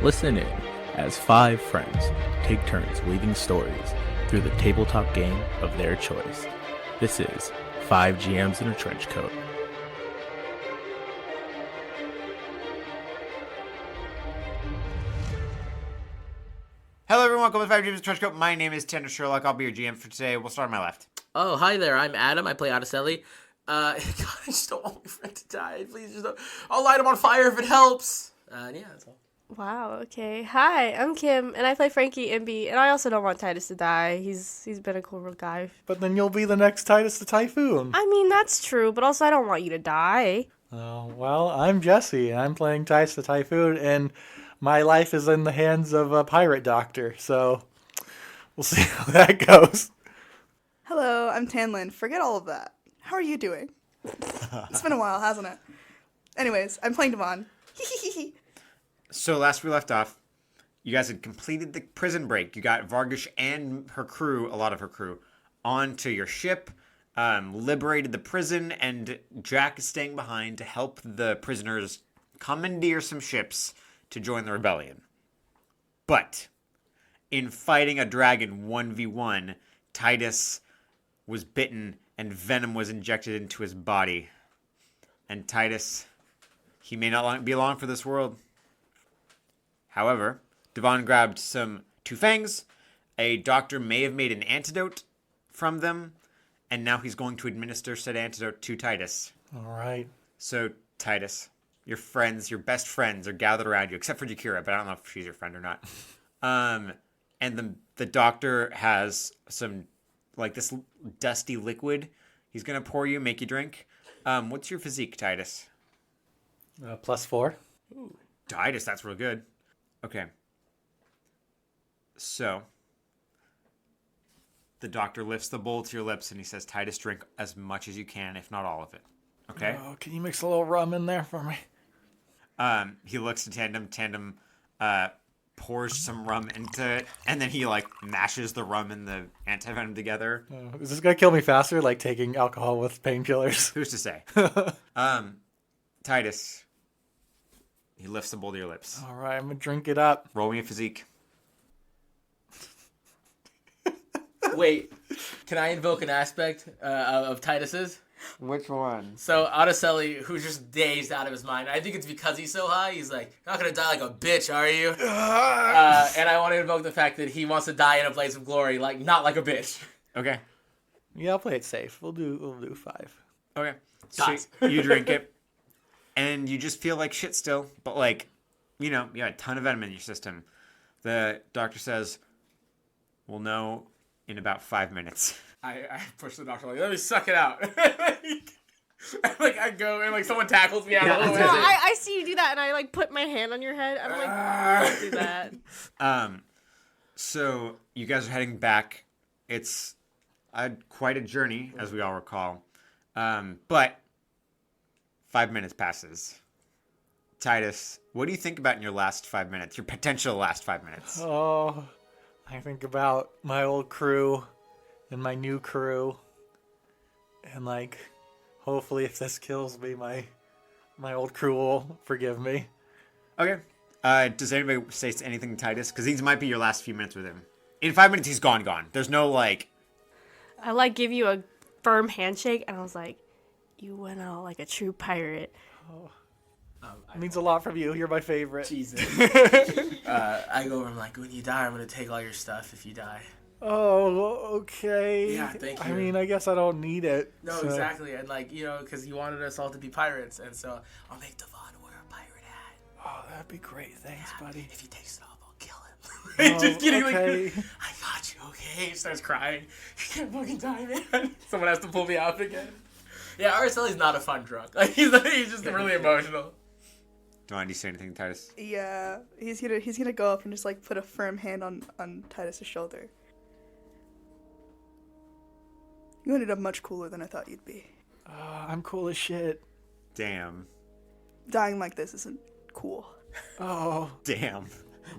Listen in as 5 friends take turns weaving stories through the tabletop game of their choice. This is 5 GMs in a Trench Coat. Hello everyone, welcome to 5 GMs in a Trench Coat. My name is Tanner Sherlock. I'll be your GM for today. We'll start on my left. Oh, hi there. I'm Adam. I play Odyssey. God, I just don't want my friend to die. Please just don't. I'll light him on fire if it helps. Yeah, that's all. Wow, okay. Hi, I'm Kim, and I play Frankie Imby, and I also don't want Titus to die. He's been a cool guy. But then you'll be the next Titus the Typhoon. I mean, that's true, but also I don't want you to die. Oh, well, I'm Jesse, and I'm playing Titus the Typhoon, and my life is in the hands of a pirate doctor, so we'll see how that goes. Hello, I'm Tanlin. Forget all of that. How are you doing? It's been a while, hasn't it? Anyways, I'm playing Devon. So last we left off, you guys had completed the prison break. You got Vargish and her crew, a lot of her crew, onto your ship, liberated the prison, and Jack is staying behind to help the prisoners commandeer some ships to join the rebellion. But in fighting a dragon 1v1, Titus was bitten and venom was injected into his body. And Titus, he may not be long for this world. However, Devon grabbed some two fangs. A doctor may have made an antidote from them, and now he's going to administer said antidote to Titus. All right. So, Titus, your friends, your best friends are gathered around you, except for Jakira, but I don't know if she's your friend or not. And the doctor has some, like, this dusty liquid he's going to pour you, make you drink. What's your physique, Titus? +4. Ooh, Titus, that's real good. Okay. So, the doctor lifts the bowl to your lips and he says, Titus, drink as much as you can, if not all of it. Okay? Oh, can you mix a little rum in there for me? He looks to Tandem. Tandem pours some rum into it, and then he, like, mashes the rum and the antivenom together. Oh, is this going to kill me faster, like taking alcohol with painkillers? Who's to say? Titus, he lifts the bowl to your lips. All right, I'm going to drink it up. Roll me a physique. Wait, can I invoke an aspect of Titus's? Which one? So, Odyssey, who's just dazed out of his mind, I think it's because he's so high, he's like, not gonna die like a bitch, are you? And I want to invoke the fact that he wants to die in a blaze of glory, like, not like a bitch. Okay. Yeah, I'll play it safe. We'll do 5. Okay. So you drink it, and you just feel like shit still, but, like, you know, you got a ton of venom in your system. The doctor says, we'll know in about 5 minutes. I push the doctor, like, let me suck it out. Like, I go, and, like, someone tackles me out of the way. I see you do that, and I, like, put my hand on your head. I'm like, don't do that. So you guys are heading back. It's quite a journey, as we all recall. But 5 minutes passes. Titus, what do you think about in your last 5 minutes? Your potential last 5 minutes? Oh, I think about my old crew and my new crew. And, like, hopefully if this kills me, my old crew will forgive me. Okay. Does anybody say anything to Titus? Because these might be your last few minutes with him. In 5 minutes, he's gone. There's no, like... I, like, give you a firm handshake, and I was like, you went out like a true pirate. Oh. It means a lot from you. You're my favorite. Jesus. I go over, I'm like, when you die, I'm going to take all your stuff if you die. Oh, okay. Yeah, thank you. I mean, I guess I don't need it. No, so. Exactly. And, like, you know, because you wanted us all to be pirates. And so I'll make Devon wear a pirate hat. Oh, that'd be great. Thanks, buddy. If he takes it off, I'll kill him. Oh, just kidding. Okay. Like, I got you, okay? He starts crying. You can't fucking die, man. Someone has to pull me out again. Yeah, Araceli's not a fun drunk. Like, he's just really emotional. Do you say anything, Titus? Yeah, he's gonna go up and just, like, put a firm hand on Titus' shoulder. You ended up much cooler than I thought you'd be. I'm cool as shit. Damn. Dying like this isn't cool. Oh. Damn.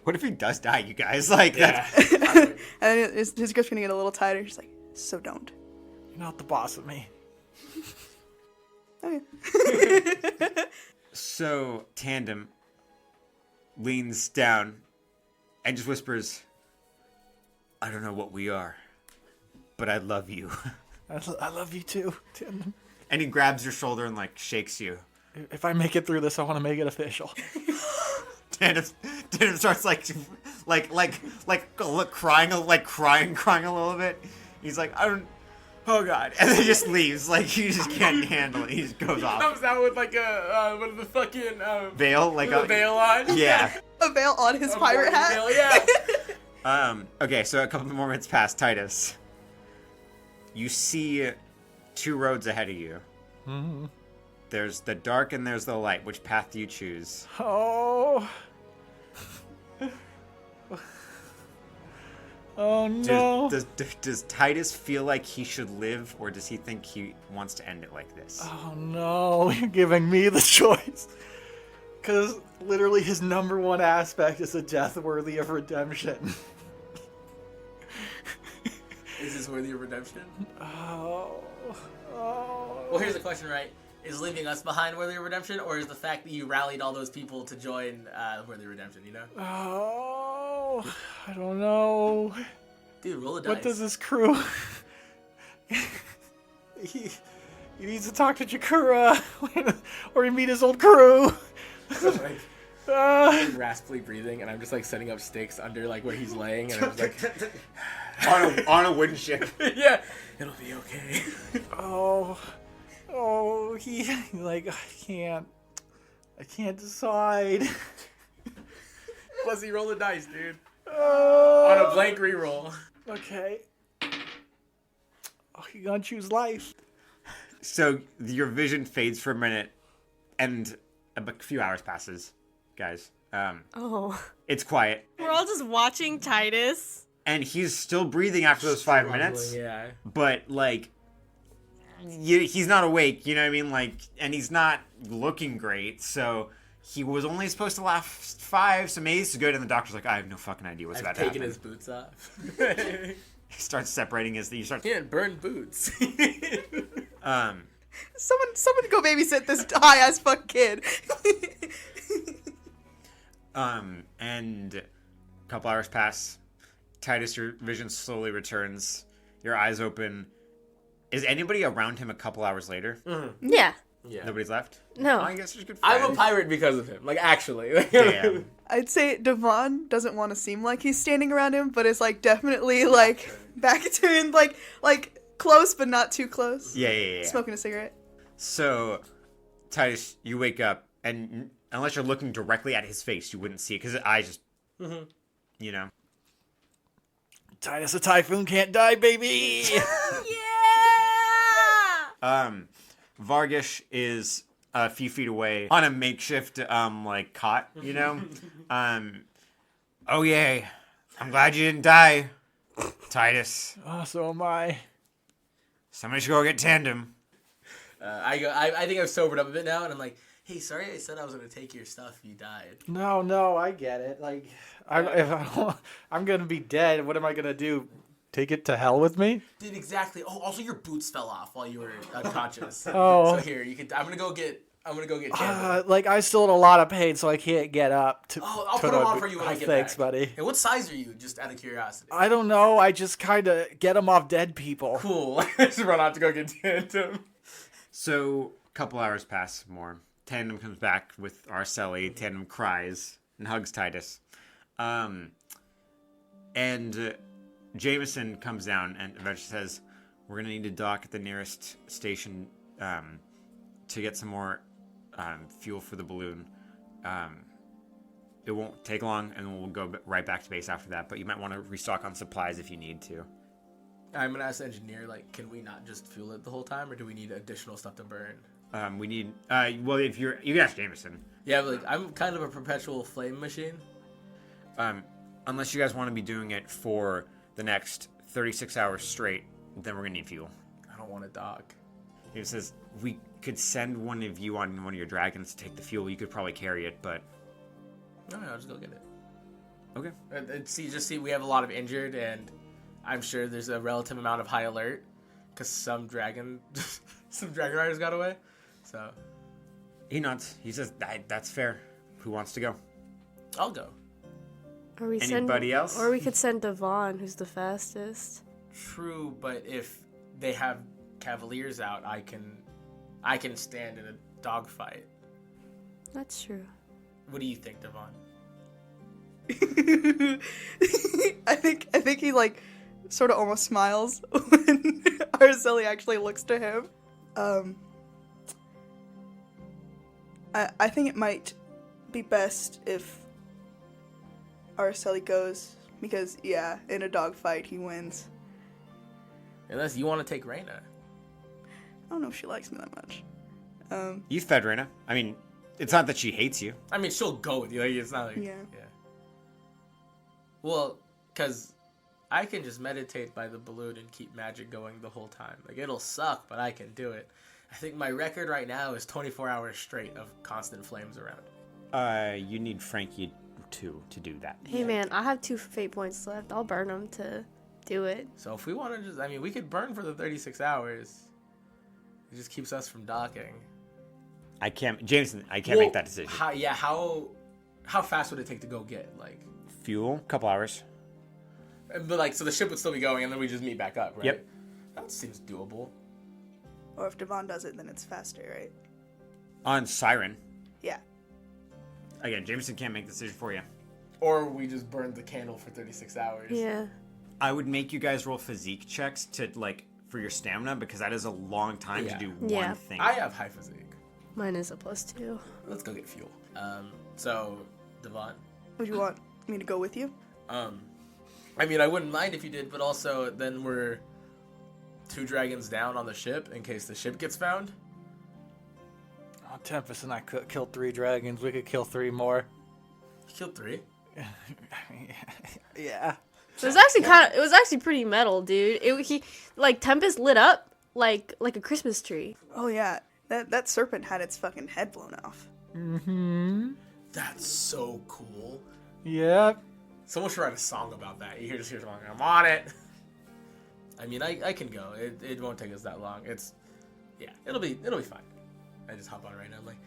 What if he does die, you guys? Like, yeah. And then his grip's gonna get a little tighter. He's like, so don't. You're not the boss of me. Okay. So, Tandem, leans down and just whispers, I don't know what we are, but I love you. I love you too, Tim. And he grabs your shoulder and like shakes you. If I make it through this, I want to make it official. Tandem starts crying a little bit. He's like, oh god, and then he just leaves. Like he just can't handle it. He just goes off. Comes out with like a one of the fucking veil, like a veil on. Yeah. A veil on his pirate hat. Veil, yeah. Okay, so a couple more minutes pass. Titus, you see 2 roads ahead of you. Mm-hmm. There's the dark and there's the light. Which path do you choose? Oh. Oh no. Does Titus feel like he should live, or does he think he wants to end it like this? Oh no, you're giving me the choice. Because literally his number one aspect is a death worthy of redemption. Is this worthy of redemption? Oh. Well, here's the question, right? Is leaving us behind worthy of redemption, or is the fact that you rallied all those people to join worthy of redemption, you know? Oh, I don't know. Dude, roll the dice. What does this crew... he needs to talk to Jakura, or he meet his old crew. Raspily breathing, and I'm just like setting up stakes under like where he's laying, and I'm just like on a wooden ship. yeah, it'll be okay. He like I can't decide. Plus, he roll the dice, dude. Oh, On a blank reroll. okay. Oh, you gonna choose life? So your vision fades for a minute, and a few hours passes, guys. It's quiet, We're all just watching Titus. and he's still breathing after those 5 minutes. Yeah. But like, he's not awake. You know what I mean? Like, and he's not looking great. So he was only supposed to last 5. So maybe it's good. And the doctor's like, I have no fucking idea what's about to happen. Taking his boots off. He starts separating his. He starts. Can't burn boots. Someone go babysit this high as fuck kid. And a couple hours pass. Titus, your vision slowly returns. Your eyes open. Is anybody around him a couple hours later? Mm-hmm. Yeah. Yeah. Nobody's left? No. I guess there's good I'm a friends. pirate because of him. Like, actually. Damn. I'd say Devon doesn't want to seem like he's standing around him, but is like definitely like back to him, like close but not too close. Yeah. Smoking a cigarette. So, Titus, you wake up, and unless you're looking directly at his face, you wouldn't see it, because his eyes just, you know. Titus, a typhoon can't die, baby. Yeah. Vargish is a few feet away on a makeshift, like, cot, you know? Oh, yeah, I'm glad you didn't die, Titus. Oh, so am I. Somebody should go get Tandem. I think I've sobered up a bit now, and I'm like, hey, sorry I said I was going to take your stuff. You died. No, I get it. Like, I'm gonna be dead. What am I gonna do? Take it to hell with me? Dude, exactly. Oh, also your boots fell off while you were unconscious. Oh. So here, you can. I'm gonna go get Tandem. Like, I still in a lot of pain, so I can't get up. I'll put them on for you when I get Thanks, back. buddy. And what size are you, just out of curiosity? I don't know. I just kind of get them off dead people. Cool. Just run out to go get Tandem. So, a couple hours pass more. Tandem comes back with Arceli. Tandem cries and hugs Titus. And Jameson comes down and eventually says, we're going to need to dock at the nearest station to get some more fuel for the balloon. It won't take long, and we'll go right back to base after that. But you might want to restock on supplies if you need to. I'm going to ask the engineer, like, can we not just fuel it the whole time, or do we need additional stuff to burn? We need... well, if you can ask Jameson. Yeah, but, like, I'm kind of a perpetual flame machine. Unless you guys want to be doing it for the next 36 hours straight, then we're going to need fuel. I don't want to dock. He says, we could send one of you on one of your dragons to take the fuel. You could probably carry it, but... No, I'll just go get it. Okay. See, we have a lot of injured, and I'm sure there's a relative amount of high alert, because some dragon riders got away, so... He nods. He says, that's fair. Who wants to go? I'll go. Or we Anybody else? Or we could send Devon, who's the fastest. True, but if they have Cavaliers out, I can stand in a dogfight. That's true. What do you think, Devon? I think he like sort of almost smiles when Araceli actually looks to him. I think it might be best if Araceli goes, because yeah, in a dogfight he wins. Unless you want to take Reyna. I don't know if she likes me that much. You fed Reyna. I mean, it's not that she hates you. I mean, she'll go with you. Like, it's not like... Yeah. Well, because I can just meditate by the balloon and keep magic going the whole time. Like, it'll suck, but I can do it. I think my record right now is 24 hours straight of constant flames around. You need Frankie to do that. Hey man, I have 2 fate points left. I'll burn them to do it. So if we want to just... I mean, we could burn for the 36 hours. It just keeps us from docking. I can't make that decision. How fast would it take to go get, like... Fuel, couple hours. But, like, so the ship would still be going, and then we just meet back up, right? Yep. That seems doable. Or if Devon does it, then it's faster, right? On Siren. Yeah. Again, Jameson can't make the decision for you. Or we just burn the candle for 36 hours. Yeah. I would make you guys roll physique checks to, like, for your stamina, because that is a long time to do one thing. I have high physique. Mine is a +2. Let's go get fuel. So, Devon. Would you want me to go with you? I mean, I wouldn't mind if you did, but also then we're 2 dragons down on the ship in case the ship gets found. Oh, Tempest and I could kill 3 dragons. We could kill 3 more. You killed 3? Yeah. It was actually pretty metal, dude. Tempest lit up like a Christmas tree. Oh yeah, that serpent had its fucking head blown off. Mm-hmm. That's so cool. Yep. Someone should write a song about that. You hear someone, I'm on it. I mean, I can go. It won't take us that long. It'll be fine. I just hop on right now. I'm like,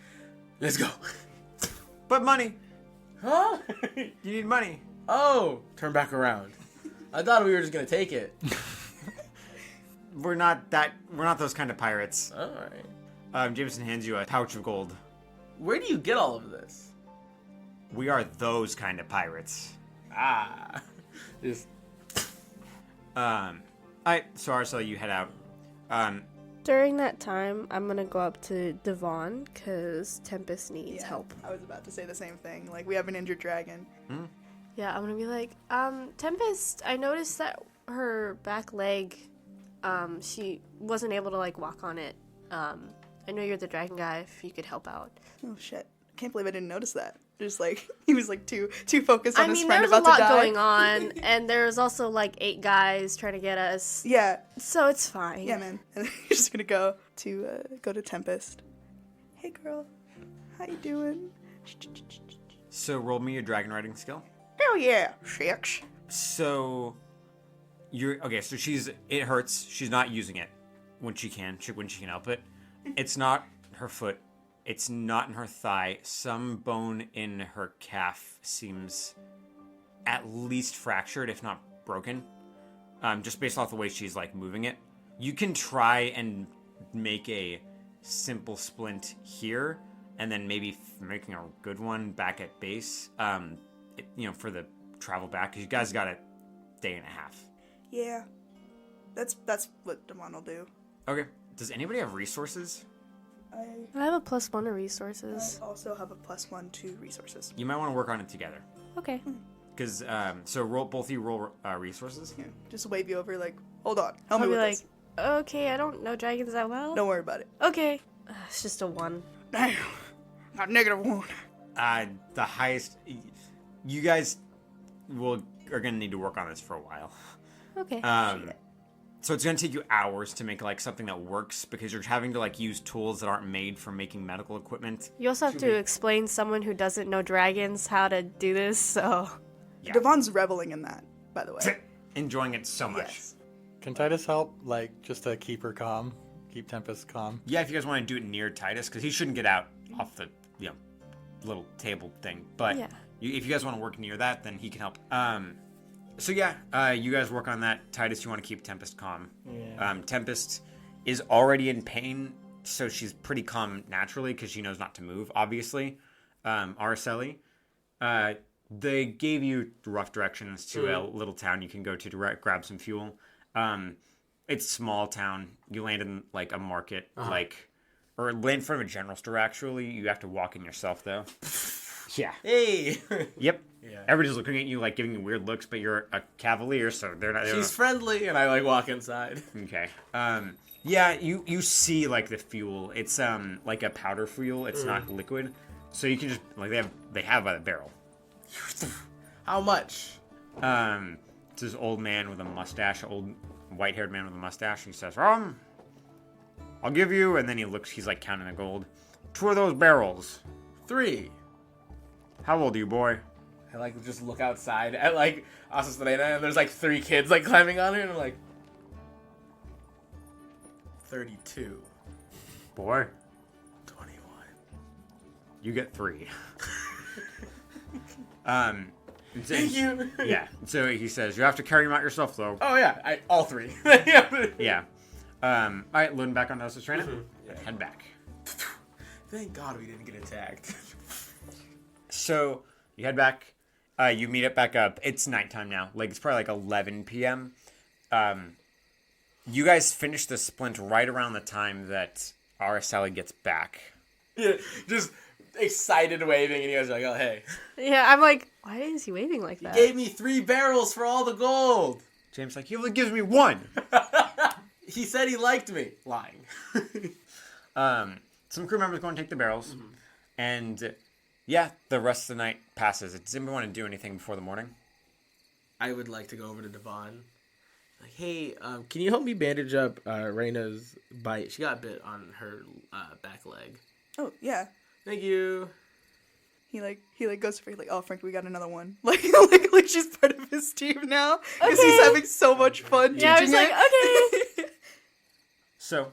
let's go. But money. Huh? You need money. Oh, turn back around. I thought we were just gonna take it. We're not those kind of pirates. All right. Jameson hands you a pouch of gold. Where do you get all of this? We are those kind of pirates. Ah. Just... So Arcel, you head out. During that time, I'm gonna go up to Devon because Tempest needs help. I was about to say the same thing. Like, we have an injured dragon. Yeah, I'm gonna be like, Tempest, I noticed that her back leg, she wasn't able to, like, walk on it. I know you're the dragon guy, if you could help out. Oh shit! I can't believe I didn't notice that. Just like he was like too focused on his friend there's about a lot to die. going on, and there's also like 8 guys trying to get us. Yeah. So it's fine. Yeah, man. And then you're just gonna go to Tempest. Hey, girl. How you doing? So roll me your dragon riding skill. Hell yeah, 6. So so it hurts. She's not using it when she can help it. It's not her foot. It's not in her thigh. Some bone in her calf seems at least fractured, if not broken. Just based off the way she's like moving it. You can try and make a simple splint here, and then maybe making a good one back at base. For the travel back, because you guys got a day and a half. Yeah. That's what Devon will do. Okay. Does anybody have resources? I have a +1 to resources. I also have a +1 to resources. You might want to work on it together. Okay. Because, both of you roll resources. Yeah. Just wave you over, like, hold on. Help I'll me be with like, this. okay, I don't know dragons that well. Don't worry about it. Okay. It's just a 1. Damn. Got -1. The highest... You guys are going to need to work on this for a while. Okay. So it's going to take you hours to make, like, something that works, because you're having to, like, use tools that aren't made for making medical equipment. You also have to explain someone who doesn't know dragons how to do this, so... Yeah. Devon's reveling in that, by the way. Enjoying it so much. Yes. Can Titus help, like, just to keep her calm? Keep Tempest calm? Yeah, if you guys want to do it near Titus, because he shouldn't get out off the, little table thing. But Yeah. if you guys want to work near that, then he can help. So yeah, you guys work on that. Titus, you want to keep Tempest calm. Yeah. Tempest is already in pain, so she's pretty calm naturally because she knows not to move, obviously. Araceli, they gave you rough directions to a little town you can go to grab some fuel. It's a small town. You land in like a market, or land in front of a general store. Actually, you have to walk in yourself though. Yeah. Hey. Yep. Yeah. Everybody's looking at you like giving you weird looks, but you're a cavalier, so they're not. She's friendly, and I like walk inside. Okay. Yeah, you see like the fuel. It's like a powder fuel. It's not liquid, so you can just like they have by the barrel. How much? It's this old man with a mustache, old white-haired man with a mustache. He says, I'll give you, and then he's like counting the gold. 2 of those barrels. 3. How old are you, boy? I like just look outside at like Asusarena, and there's like 3 kids like climbing on her, and I'm like 32. Boy, 21. you get 3. Thank you. Yeah. So he says, you have to carry them out yourself, though. Oh yeah, all 3. Yeah. All right, loading back on Asusarena. Yeah. Head back. Thank God we didn't get attacked. So you head back. You meet it back up. It's nighttime now. Like it's probably like 11 p.m. You guys finish the splint right around the time that Araceli gets back. Yeah, just excited waving, and you guys are like, "Oh hey." Yeah, I'm like, why is he waving like that? Gave me 3 barrels for all the gold. James like, he only gives me 1. He said he liked me. Lying. Some crew members go and take the barrels, and yeah, the rest of the night passes. Does anybody want to do anything before the morning? I would like to go over to Devon. Like, hey, can you help me bandage up Reyna's bite? She got bit on her back leg. Oh yeah. Thank you. He goes for like, oh Frank, we got another one. Like she's part of his team now because Okay. he's having so much fun Yeah, I was teaching like, it. okay. So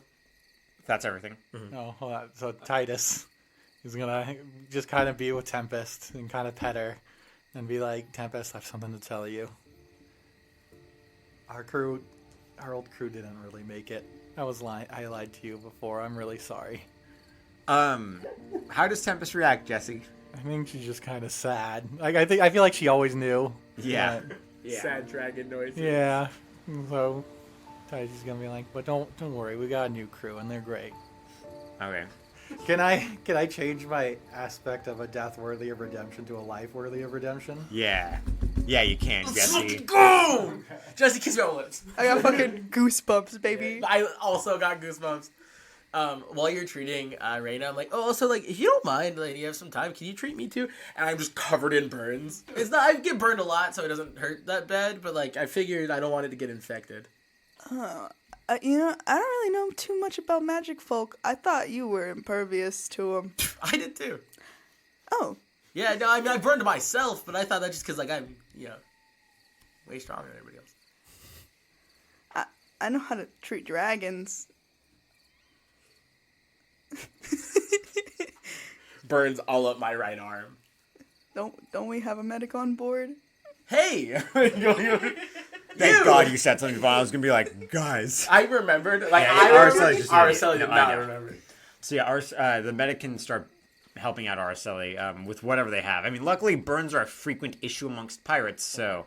that's everything. Oh, hold on. So Titus is gonna just kind of be with Tempest and kind of pet her and be like, Tempest, I have something to tell you. Our old crew didn't really make it. I lied to you before. I'm really sorry. How does Tempest react, Jesse? I think she's just kind of sad. Like I feel like she always knew. Yeah. but- Sad dragon noises. yeah. So Titus is gonna be like, but don't worry, we got a new crew and they're great. Okay. Can I change my aspect of a death worthy of redemption to a life worthy of redemption? Yeah. Yeah, you can, Jesse. Go! Jesse, kiss me on the lips. I got fucking goosebumps, baby. I also got goosebumps. While you're treating Reyna, I'm like, oh, also, like, if you don't mind, like, you have some time, can you treat me too? And I'm just covered in burns. It's not, I get burned a lot, so it doesn't hurt that bad, but, like, I figured I don't want it to get infected. I don't really know too much about magic folk. I thought you were impervious to them. I did too. Oh, Yeah, no, I mean, I burned myself, but I thought that just because, like, I'm, way stronger than everybody else. I know how to treat dragons. Burns all up my right arm. Don't we have a medic on board? Hey! Thank God you said something violent. I was going to be like, guys. I remembered, like, Yeah, I Araceli remembered, just- Araceli did no, I not know. remember. So yeah, the medic can start helping out Araceli with whatever they have. I mean, luckily burns are a frequent issue amongst pirates, so...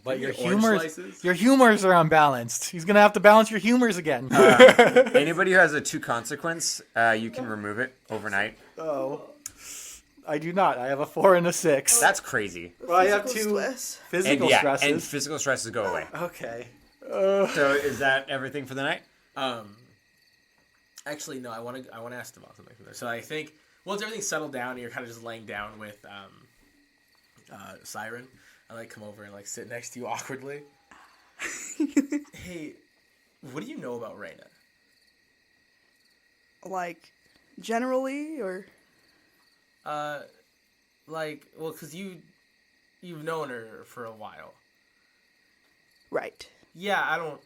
But your Orange slices? humors are unbalanced. He's gonna have to balance your humors again. anybody who has a 2 consequence, you can remove it overnight. Oh, I do not. I have a 4 and a 6. That's crazy. Well, I have Physical 2 stress. physical and stresses. and physical stresses go away. Okay. So is that everything for the night? Actually, no, I want to ask about something from there. So I think, once everything's settled down and you're kind of just laying down with Siren, I like come over and like sit next to you awkwardly. Hey, what do you know about Reyna? Like, generally, or Because you've known her for a while. right? Yeah, I don't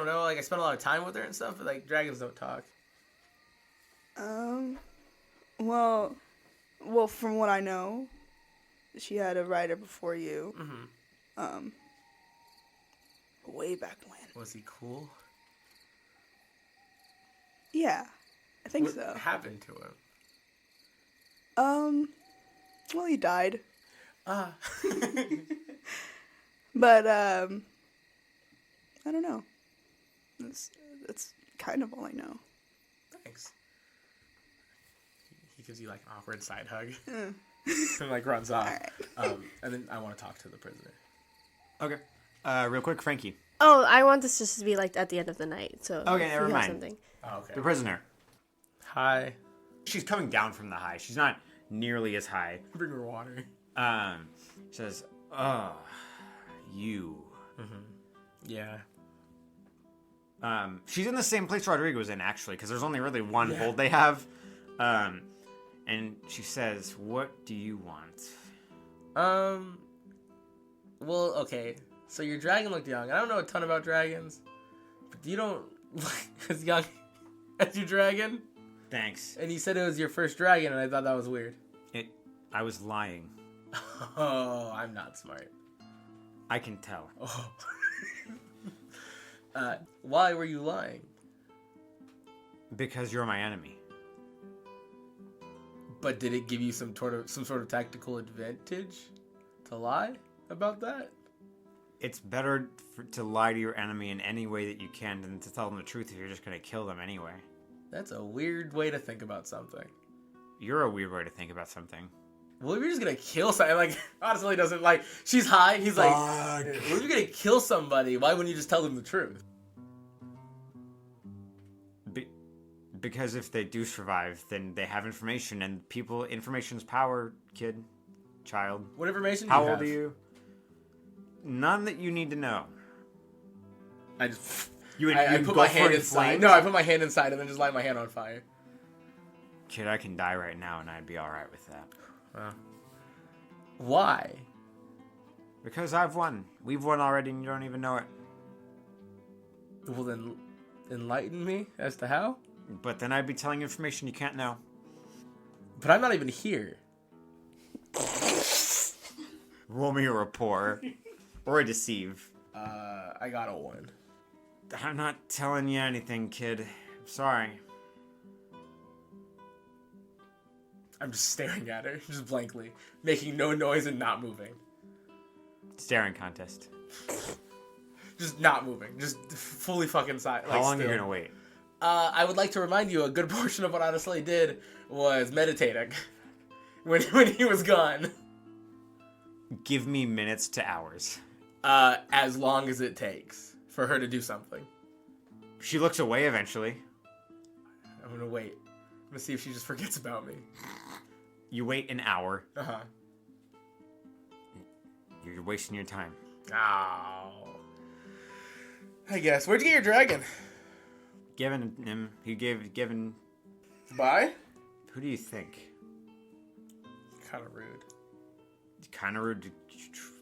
know. Like, I spent a lot of time with her and stuff, but like dragons don't talk. Well, from what I know, she had a rider before you. Mm-hmm. Way back when. Was he cool? Yeah, I think What so. happened to him? Well, he died. Ah. But, I don't know. That's kind of all I know. Thanks. He gives you like an awkward side hug. Mm. And like runs off. Alright. And then I want to talk to the prisoner. Okay. Real quick, Frankie. Oh, I want this just to be like at the end of the night. So Okay, if never you have mind. something. Oh, okay. The prisoner. Hi. She's coming down from the high. She's not nearly as high. Bring her water. Says, you. Yeah. She's in the same place Rodrigo was in, actually, because there's only really one hold they have. And she says, what do you want? Well, okay. So your dragon looked young. I don't know a ton about dragons. But you don't look as young as your dragon. Thanks. And you said it was your first dragon, and I thought that was weird. I was lying. Oh, I'm not smart. I can tell. Oh. Why were you lying? Because you're my enemy. But did it give you some sort of tactical advantage to lie about that? It's better to lie to your enemy in any way that you can than to tell them the truth if you're just going to kill them anyway. That's a weird way to think about something. You're a weird way to think about something. Well, if you're just gonna kill somebody, like, honestly, doesn't, like, she's high, he's like, what if you're gonna kill somebody, why wouldn't you just tell them the truth? Because if they do survive, then they have information, and information's power, kid, child. What information do How you old have? are you? None that you need to know. I just, I put my hand inside. No, I put my hand inside and then just light my hand on fire. Kid, I can die right now, and I'd be alright with that. Why? Because I've won. We've won already, and you don't even know it. Well, then, enlighten me as to how? But then I'd be telling you information you can't know. But I'm not even here. Roll me a rapport. Or a deceive. I got a 1. I'm not telling you anything, kid. I'm sorry. I'm just staring at her, just blankly, making no noise and not moving. Staring contest. Just not moving, just fully fucking silent. How long are you gonna wait? I would like to remind you, a good portion of what Honestly did was meditating when he was gone. Give me minutes to hours. As long as it takes for her to do something. She looks away eventually. I'm gonna wait. I'm gonna see if she just forgets about me. You wait an hour. Uh-huh. You're wasting your time. Oh. I guess. Where'd you get your dragon? Given him, given. Bye? Who do you think? Kind of rude. Kind of rude to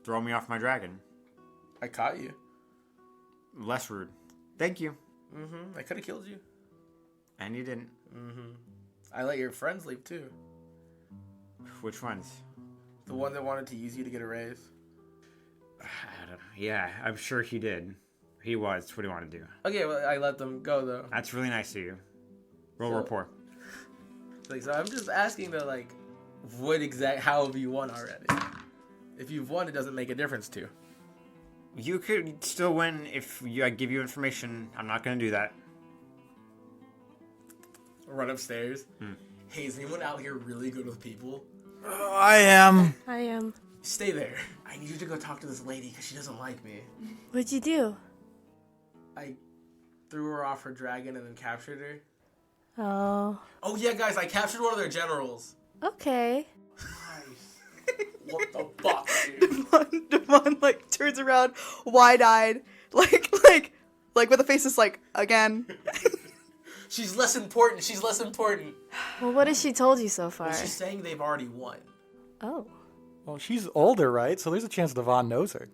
throw me off my dragon. I caught you. Less rude. Thank you. Mm-hmm. I could have killed you. And you didn't. Mm-hmm. I let your friends leave too. Which ones? The one that wanted to use you to get a raise. Yeah, I'm sure he did. He was. What do you want to do? Okay, well, I let them go though. That's really nice of you. Roll So- rapport. Like, so I'm just asking though, like, how have you won already? If you've won, it doesn't make a difference to you. You could still win if I give you information. I'm not going to do that. Run upstairs. Hey, is anyone out here really good with people? I am. I am. Stay there. I need you to go talk to this lady because she doesn't like me. What'd you do? I threw her off her dragon and then captured her. Oh. Oh yeah, guys, I captured one of their generals. Okay. What the fuck, dude? Devon like turns around, wide-eyed, like with a face that's like, again. She's less important. She's less important. Well, what has she told you so far? She's saying they've already won. Oh. Well, she's older, right? So there's a chance Devon knows her.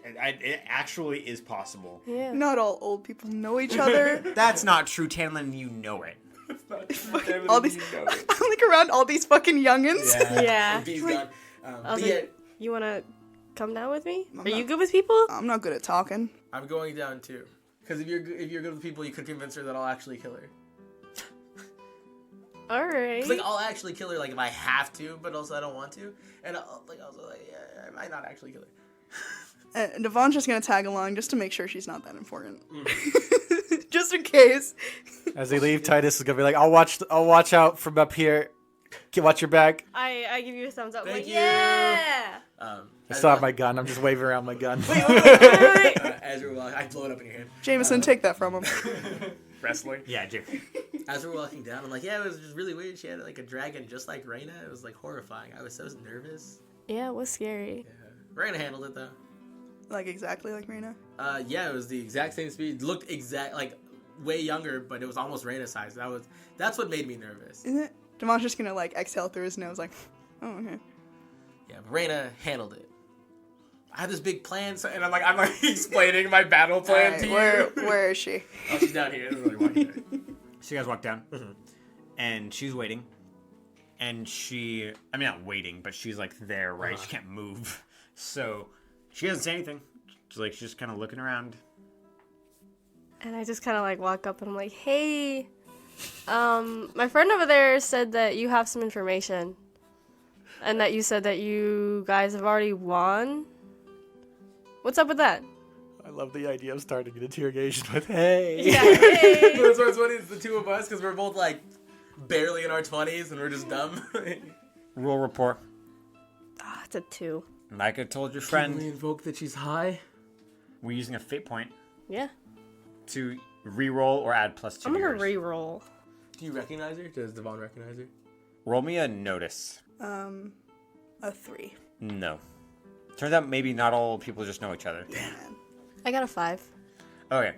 It actually is possible. Yeah. Not all old people know each other. That's not true, Tanlin. You know it. All these, I'm like around all these fucking youngins. Yeah. He's gone. I was but like, you want to come down with me? I'm Are you not- good with people? I'm not good at talking. I'm going down too. Because if you're good with people, you could convince her that I'll actually kill her. All right. 'Cause, like, I'll actually kill her, like, if I have to, but also I don't want to. And yeah, I might not actually kill her. Devon's just gonna tag along just to make sure she's not that important. Mm. Just in case. As they leave, Titus is gonna be like, I'll watch out from up here. Watch your back. I give you a thumbs up. Thank like, you. Yeah. I still have my gun. I'm just waving around my gun. As we're walking, I blow it up in your hand. Jameson, take that from him. Wrestling? Yeah, Jim. As we're walking down, I'm like, yeah, it was just really weird. She had like a dragon just like Reyna. It was like horrifying. I was so nervous. Yeah, it was scary. Yeah. Reyna handled it though. Like exactly like Reyna. Yeah, it was the exact same speed. Looked like way younger, but it was almost Reyna size. That's what made me nervous. Isn't it? Devon's just gonna like exhale through his nose like, oh okay. Yeah, but Reyna handled it. I have this big plan, and I'm like explaining my battle plan Alright, to you. where is she? Oh, she's down here. Everybody walking there. So you guys walk down, and she's waiting. And not waiting, but she's like there, right? She can't move. So she doesn't say anything. She's just kind of looking around. And I just kind of like walk up and I'm like, hey, my friend over there said that you have some information. And that you said that you guys have already won. What's up with that? I love the idea of starting an interrogation with, hey. Yeah, hey. That's what's funny. It's the two of us because we're both like barely in our 20s and we're just dumb. Roll report. Ah, it's a 2. Like I told your Can we friend, invoke that she's high? we're using a fate point Yeah. to re-roll or add +2 I'm to gonna yours. re-roll. Do you recognize her? Does Devon recognize her? Roll me a notice. A 3. No. Turns out maybe not all people just know each other. Man. I got a 5. Okay.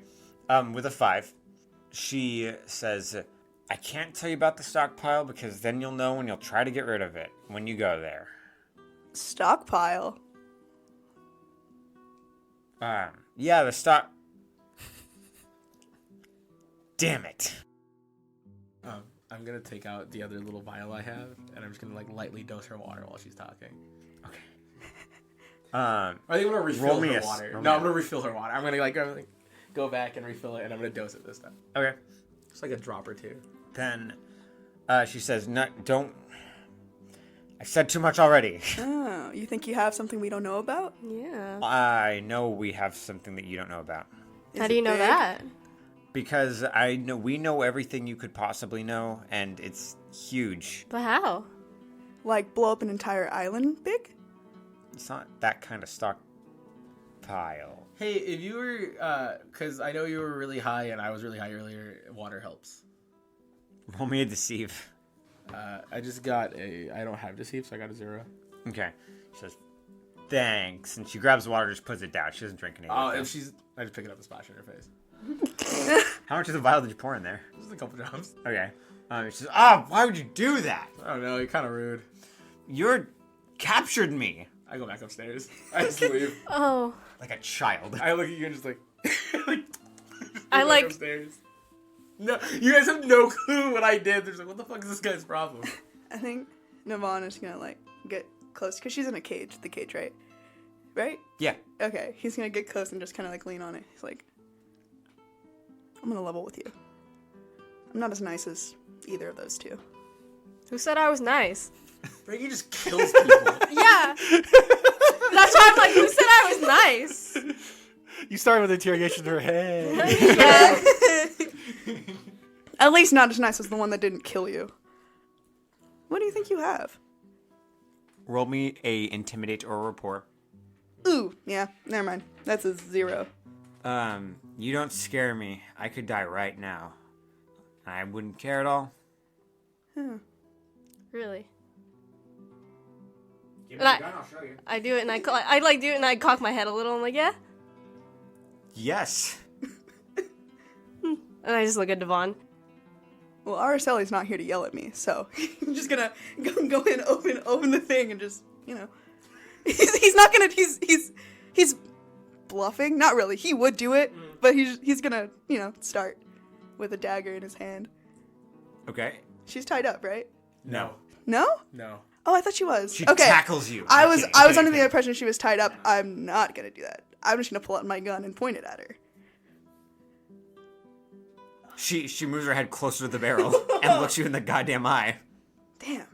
With a 5, she says, I can't tell you about the stockpile because then you'll know and you'll try to get rid of it when you go there. Stockpile. Yeah, the stock... Damn it. I'm gonna take out the other little vial I have, and I'm just gonna like lightly dose her water while she's talking. Okay. I think I'm gonna refill roll me her a- water. roll No, me I'm gonna refill her water. I'm gonna go back and refill it, and I'm gonna dose it this time. Okay. Just like a drop or two. Then she says, no, don't... I said too much already. Oh, you think you have something we don't know about? Yeah. I know we have something that you don't know about. Is How do you it know big? that? Because we know everything you could possibly know, and it's huge. But how? Like blow up an entire island big? It's not that kind of stockpile. Hey, if you were, because I know you were really high and I was really high earlier, water helps. Roll me a deceive. I just got I don't have deceive, so I got a 0. Okay. She says, thanks. And she grabs water, just puts it down. She doesn't drink any Oh, of it. if I just pick it up and splash in her face. How much of the vial did you pour in there? Just a couple drops. Okay. She says, why would you do that? I don't know, you're kind of rude. You're captured me. I go back upstairs. I just leave. Oh. Like a child. I look at you and just like, I go back like- upstairs. No, you guys have no clue what I did. They're just like, what the fuck is this guy's problem? I think Navon is gonna like get close because she's in a cage. The cage, right? Right? Yeah. Okay. He's gonna get close and just kind of like lean on it. He's like, I'm gonna level with you. I'm not as nice as either of those two. Who said I was nice? Frankie just kills people. Yeah. That's why I'm like, who said I was nice? You started with interrogation to her, hey. Yeah. At least not as nice as the one that didn't kill you. What do you think you have? Roll me a intimidate or rapport. Ooh, yeah. Never mind. That's a 0. You don't scare me. I could die right now. I wouldn't care at all. Really? Give me the gun, I'll show you. I do it and I like do it and I cock my head a little. I'm like, yeah. Yes. And I just look at Devon. Well, Aracelli's not here to yell at me, so I'm just gonna go in, open the thing, and just, you know, he's not gonna he's bluffing. Not really. He would do it, but he's gonna, you know, start with a dagger in his hand. Okay. She's tied up, right? No. No? No. Oh, I thought she was. She okay. tackles you. I I'm was kidding, I I'm was under kidding, the impression she was tied up. I'm not gonna do that. I'm just gonna pull out my gun and point it at her. She moves her head closer to the barrel and looks you in the goddamn eye. Damn.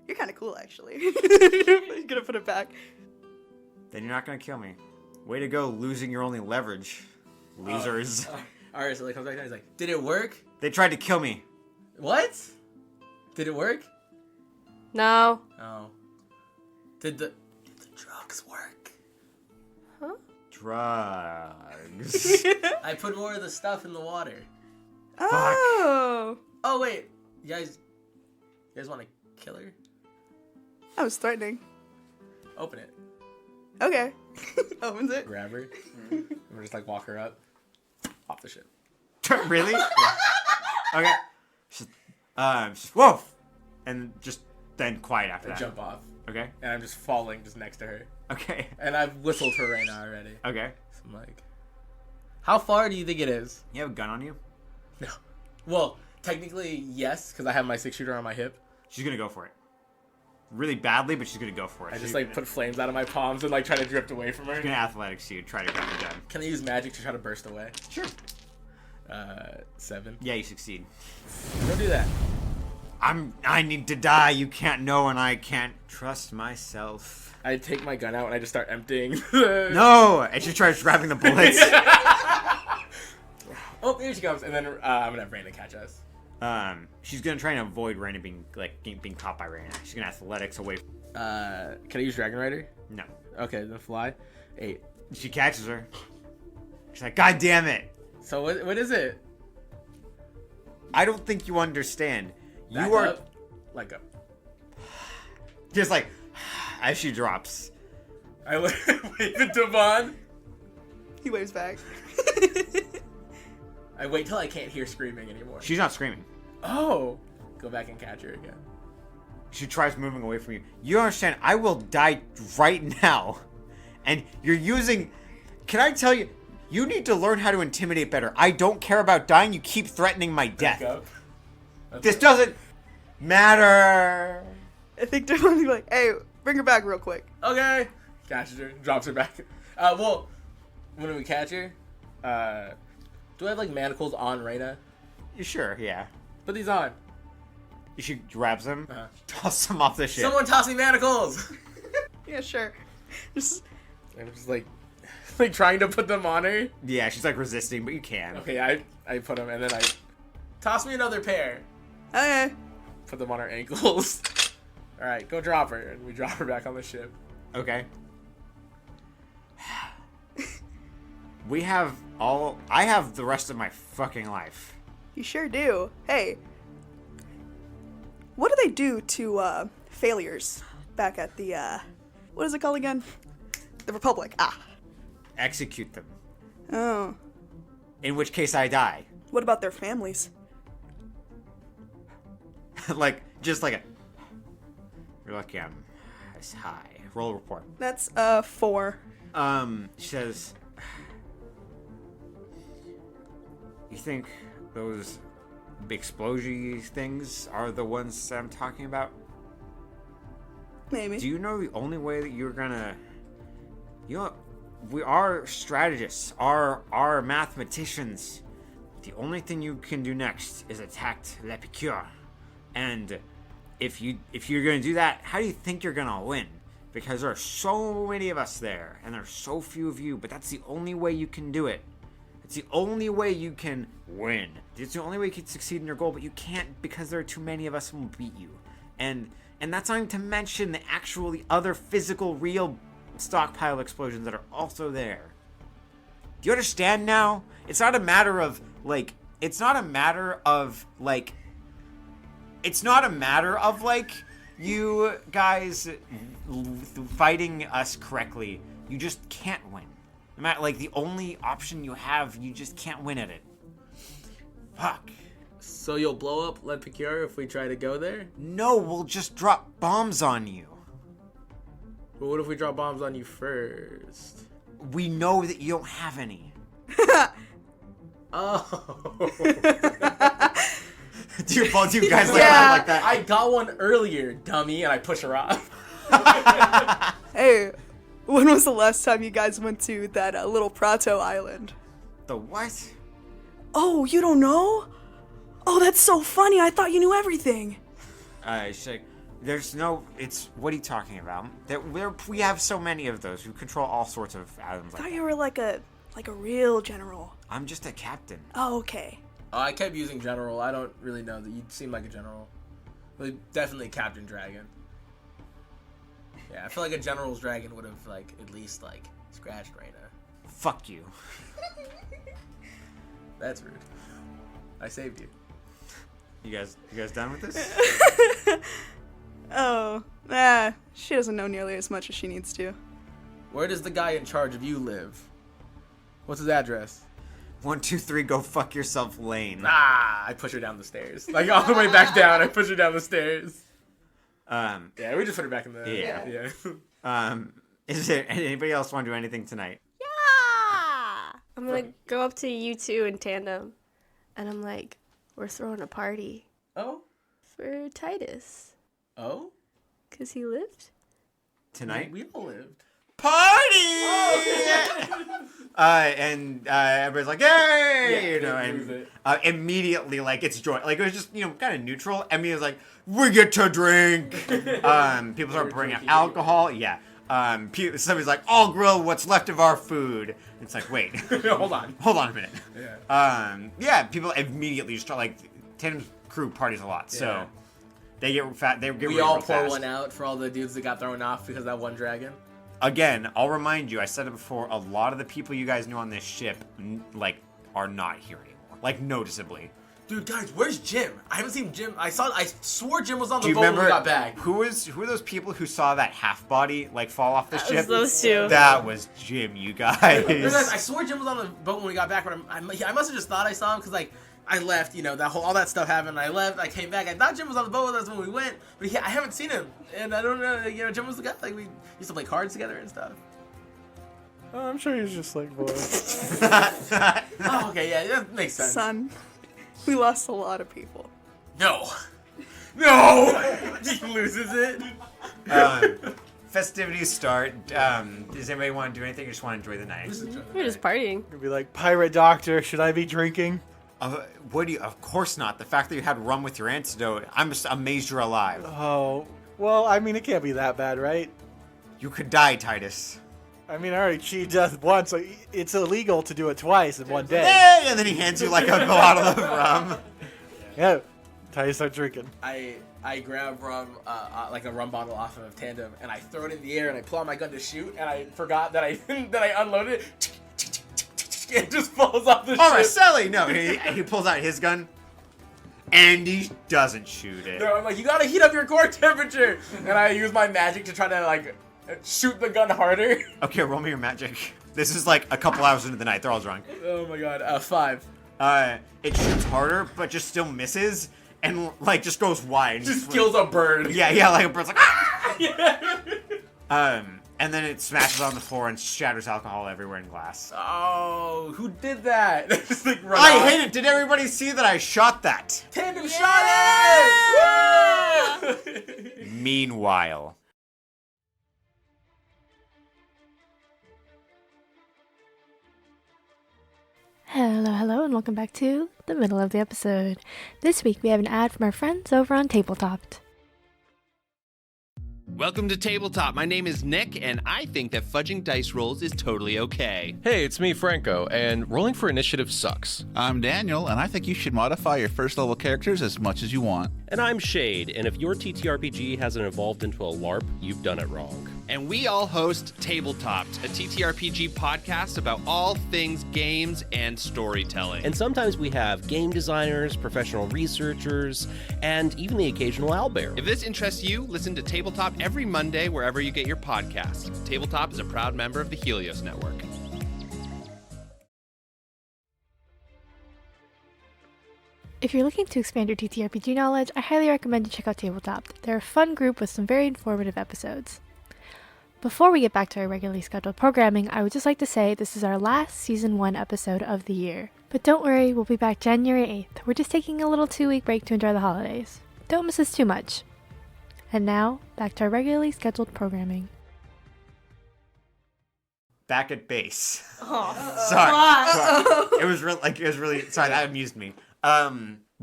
You're kind of cool, actually. I'm gonna put it back. Then you're not gonna kill me. Way to go, losing your only leverage, losers. Alright, so he comes back down. He's like, did it work? They tried to kill me. What? Did it work? No. Oh. Did the drugs work? Huh? Drugs. I put more of the stuff in the water. Oh. Oh wait, you guys want to kill her? That was threatening. Open it. Okay. Opens it. Grab her. And we're just like walk her up. Off the ship. Really? Yeah. Okay. Just whoa, and just then quiet after I that. jump off. Okay. And I'm just falling just next to her. Okay. And I've whistled for Raina already. Okay. So I'm like, how far do you think it is? You have a gun on you? No. Well, technically, yes, because I have my 6-shooter on my hip. She's gonna go for it. Really badly, but she's gonna go for it. I just She's like put flames out of my palms and like try to drift away from her. gonna athletics you, try to grab the gun. Can I use magic to try to burst away? Sure. 7. Yeah, you succeed. Don't do that. I need to die. You can't know, and I can't trust myself. I take my gun out and I just start emptying. No! And she tries grabbing the bullets. Oh, here she comes, and then I'm gonna have Raina catch us. She's gonna try and avoid Raina being caught by Raina. She's gonna athletics away. Can I use Dragon Rider? No. Okay, then fly. 8. She catches her. She's like, God damn it! So what is it? I don't think you understand. Back You are up. Let go. just like as she drops. I wave it to Vaughn. He waves back. I wait till I can't hear screaming anymore. She's not screaming. Oh! Go back and catch her again. She tries moving away from you. You understand? I will die right now, and you're using. Can I tell you? You need to learn how to intimidate better. I don't care about dying. You keep threatening my death. Back up. This doesn't matter. I think they're gonna be like, hey, bring her back real quick. Okay. Catches her. Drops her back. Well, when we catch her, do I have like manacles on Raina? Sure, yeah. Put these on. She grabs him, Uh-huh. tosses him off the ship. Someone toss me manacles! Yeah, sure. Just I'm just like trying to put them on her. Yeah, she's like resisting, but you can. Okay, I put them and then I toss me another pair. okay. Put them on her ankles. All right, go drop her, and we drop her back on the ship. Okay. I have the rest of my fucking life. You sure do. Hey, what do they do to failures back at the what is it called again? The Republic. Ah. Execute them. Oh. In which case I die. What about their families? just like a. You're lucky I'm this high. Roll a report. That's 4. She says. You think those big explosion things are the ones that I'm talking about? Maybe. Do you know the only way that you're gonna... You know, we are strategists, are mathematicians. The only thing you can do next is attack l'Epicure. And if you're gonna do that, how do you think you're gonna win? Because there are so many of us there, and there's so few of you, but that's the only way you can do it. It's the only way you can win. It's the only way you can succeed in your goal, but you can't because there are too many of us who will beat you. And that's not even to mention the other physical, real stockpile explosions that are also there. Do you understand now? It's not a matter of you guys fighting us correctly. You just can't win. No matter, the only option you have, you just can't win at it. Fuck. So you'll blow up l'Epicure if we try to go there? No, we'll just drop bombs on you. But what if we drop bombs on you first? We know that you don't have any. Oh. Do both you guys like that. I got one earlier, dummy, and I push her off. Hey, when was the last time you guys went to that little Prato island? The what? Oh, you don't know? Oh, that's so funny. I thought you knew everything. She's like, there's no. It's what are you talking about? We have so many of those who control all sorts of items. I thought you were like a real general. I'm just a captain. Oh, okay. I kept using general. I don't really know that you seem like a general. But definitely Captain Dragon. Yeah, I feel like a general's dragon would have like at least like scratched Reyna. Fuck you. That's rude. I saved you. You guys done with this? Oh, she doesn't know nearly as much as she needs to. Where does the guy in charge of you live? What's his address? 123 go fuck yourself lane. I push her down the stairs. Like all the way back down, I push her down the stairs. Yeah, we just put her back in the... Yeah. Yeah. Is there anybody else want to do anything tonight? Yeah! I'm gonna go up to you two in tandem, and I'm like, we're throwing a party Oh? for Titus. Oh? Because he lived? Tonight? We all lived. Party! And everybody's like, yay! And immediately, like, it's joy. Like, it was just, kind of neutral. And me was like, we get to drink. People start bringing out alcohol. Yeah. Somebody's like, I'll grill what's left of our food. It's like, wait. Hold on. Hold on a minute. Yeah. People immediately just start, like, Tandem crew parties a lot. So Yeah. they get fat. They get We real all pour fast. one out for all the dudes that got thrown off because of that one dragon. Again, I'll remind you, I said it before, a lot of the people you guys knew on this ship, are not here anymore. Like, noticeably. Dude, guys, where's Jim? I haven't seen Jim. I swore Jim was on Do the you boat when remember we got back. who were those people who saw that half body fall off the That ship? was those two. That was Jim, you guys. Guys, I swore Jim was on the boat when we got back, but I must have just thought I saw him because, like, I left, all that stuff happened. I left, I came back. I thought Jim was on the boat with us when we went, but I haven't seen him. And I don't know, Jim was the guy. Like, we used to play cards together and stuff. Oh, I'm sure he's just like, boy. Oh, okay, yeah, that makes sense. Son, we lost a lot of people. No! He loses it. Festivities start. Does anybody want to do anything or just want to enjoy the night? We're just partying. Could be like, pirate doctor, should I be drinking? What do you? Of course not. The fact that you had rum with your antidote, I'm just amazed you're alive. Oh, well, I mean, it can't be that bad, right? You could die, Titus. I mean, I already cheated death once, so it's illegal to do it twice in one day. Hey! And then he hands you like a bottle of rum. Yeah, Titus start drinking. I grab rum, like a rum bottle off of Tandem, and I throw it in the air, and I pull out my gun to shoot, and I forgot that I unloaded it. It just falls off the ship. Araceli! No, he pulls out his gun, and he doesn't shoot it. No, I'm like, you gotta heat up your core temperature, and I use my magic to try to like shoot the gun harder. Okay, roll me your magic. This is like a couple hours into the night. They're all drunk. Oh my god, 5. It shoots harder, but just still misses, and like just goes wide. Just kills a bird. Yeah, like a bird's like ah! And then it smashes on the floor and shatters alcohol everywhere in glass. Oh, who did that? Just like run I off. hate it. Did everybody see that I shot that? Tandem shot it! Meanwhile. Hello, and welcome back to the middle of the episode. This week we have an ad from our friends over on Tabletopped. Welcome to Tabletop. My name is Nick, and I think that fudging dice rolls is totally okay. Hey, it's me, Franco, and rolling for initiative sucks. I'm Daniel, and I think you should modify your first level characters as much as you want. And I'm Shade, and if your TTRPG hasn't evolved into a LARP, you've done it wrong. And we all host Tabletopped, a TTRPG podcast about all things games and storytelling. And sometimes we have game designers, professional researchers, and even the occasional owlbear. If this interests you, listen to Tabletop every Monday wherever you get your podcasts. Tabletop is a proud member of the Helios Network. If you're looking to expand your TTRPG knowledge, I highly recommend you check out Tabletopped. They're a fun group with some very informative episodes. Before we get back to our regularly scheduled programming, I would just like to say this is our last Season 1 episode of the year. But don't worry, we'll be back January 8th. We're just taking a little 2-week break to enjoy the holidays. Don't miss us too much. And now, back to our regularly scheduled programming. Back at base. Oh, Sorry. It was really sorry, that amused me.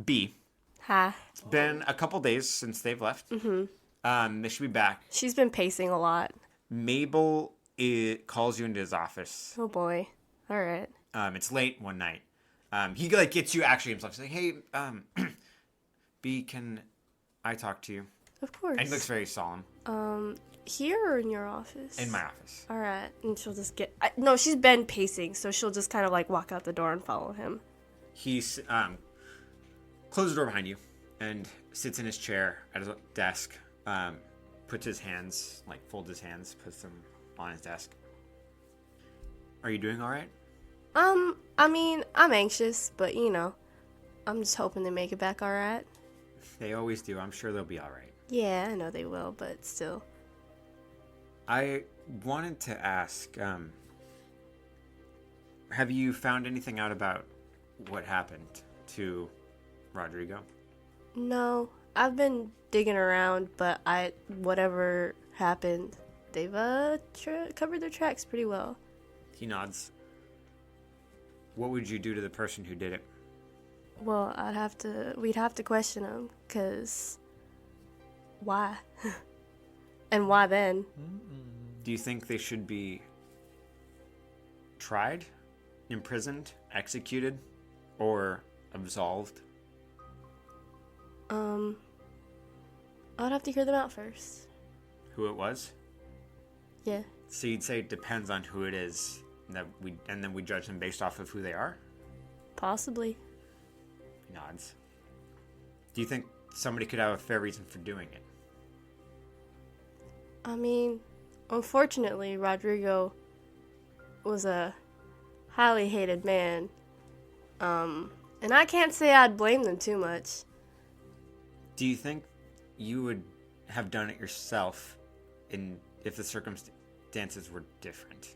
B. Hi. It's been a couple days since they've left. Mm-hmm. They should be back. She's been pacing a lot. Mabel calls you into his office. Oh boy. All right. It's late one night. He like gets you actually himself. He's like, hey, B, can I talk to you? Of course. And he looks very solemn. Here or in your office? In my office. All right. And she'll just no, she's been pacing, so she'll just kind of like walk out the door and follow him. He's closes the door behind you and sits in his chair at his desk. Puts his hands, like folds his hands, puts them on his desk. Are you doing all right? I mean, I'm anxious, but you know, I'm just hoping they make it back all right. They always do. I'm sure they'll be all right. Yeah, I know they will, but still. I wanted to ask, have you found anything out about what happened to Rodrigo? No, I've been digging around, but whatever happened, they've covered their tracks pretty well. He nods. What would you do to the person who did it? Well, we'd have to question them, 'cause why? And why then? Do you think they should be tried, imprisoned, executed, or absolved? I'd have to hear them out first. Who it was? Yeah. So you'd say it depends on who it is, and then we judge them based off of who they are? Possibly. He nods. Do you think somebody could have a fair reason for doing it? I mean, unfortunately, Rodrigo was a highly hated man. And I can't say I'd blame them too much. Do you think you would have done it yourself if the circumstances were different?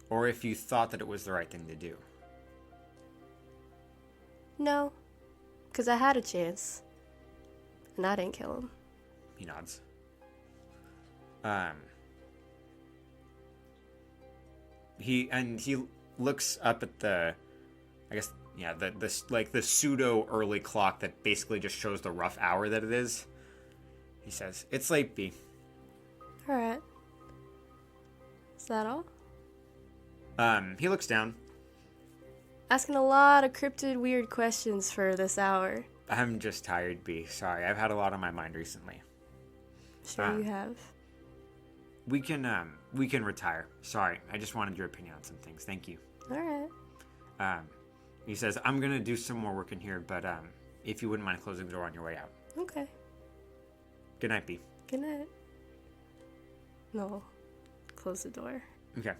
Or if you thought that it was the right thing to do? No, because I had a chance. And I didn't kill him. He nods. He looks up at the pseudo early clock that basically just shows the rough hour that it is. He says, "It's late, B." All right. Is that all? He looks down. Asking a lot of cryptid, weird questions for this hour. I'm just tired, B. Sorry, I've had a lot on my mind recently. Sure you have. We can retire. Sorry, I just wanted your opinion on some things. Thank you. All right. He says, "I'm gonna do some more work in here, but if you wouldn't mind closing the door on your way out." Okay. Good night, B. Good night. No. Close the door. Okay.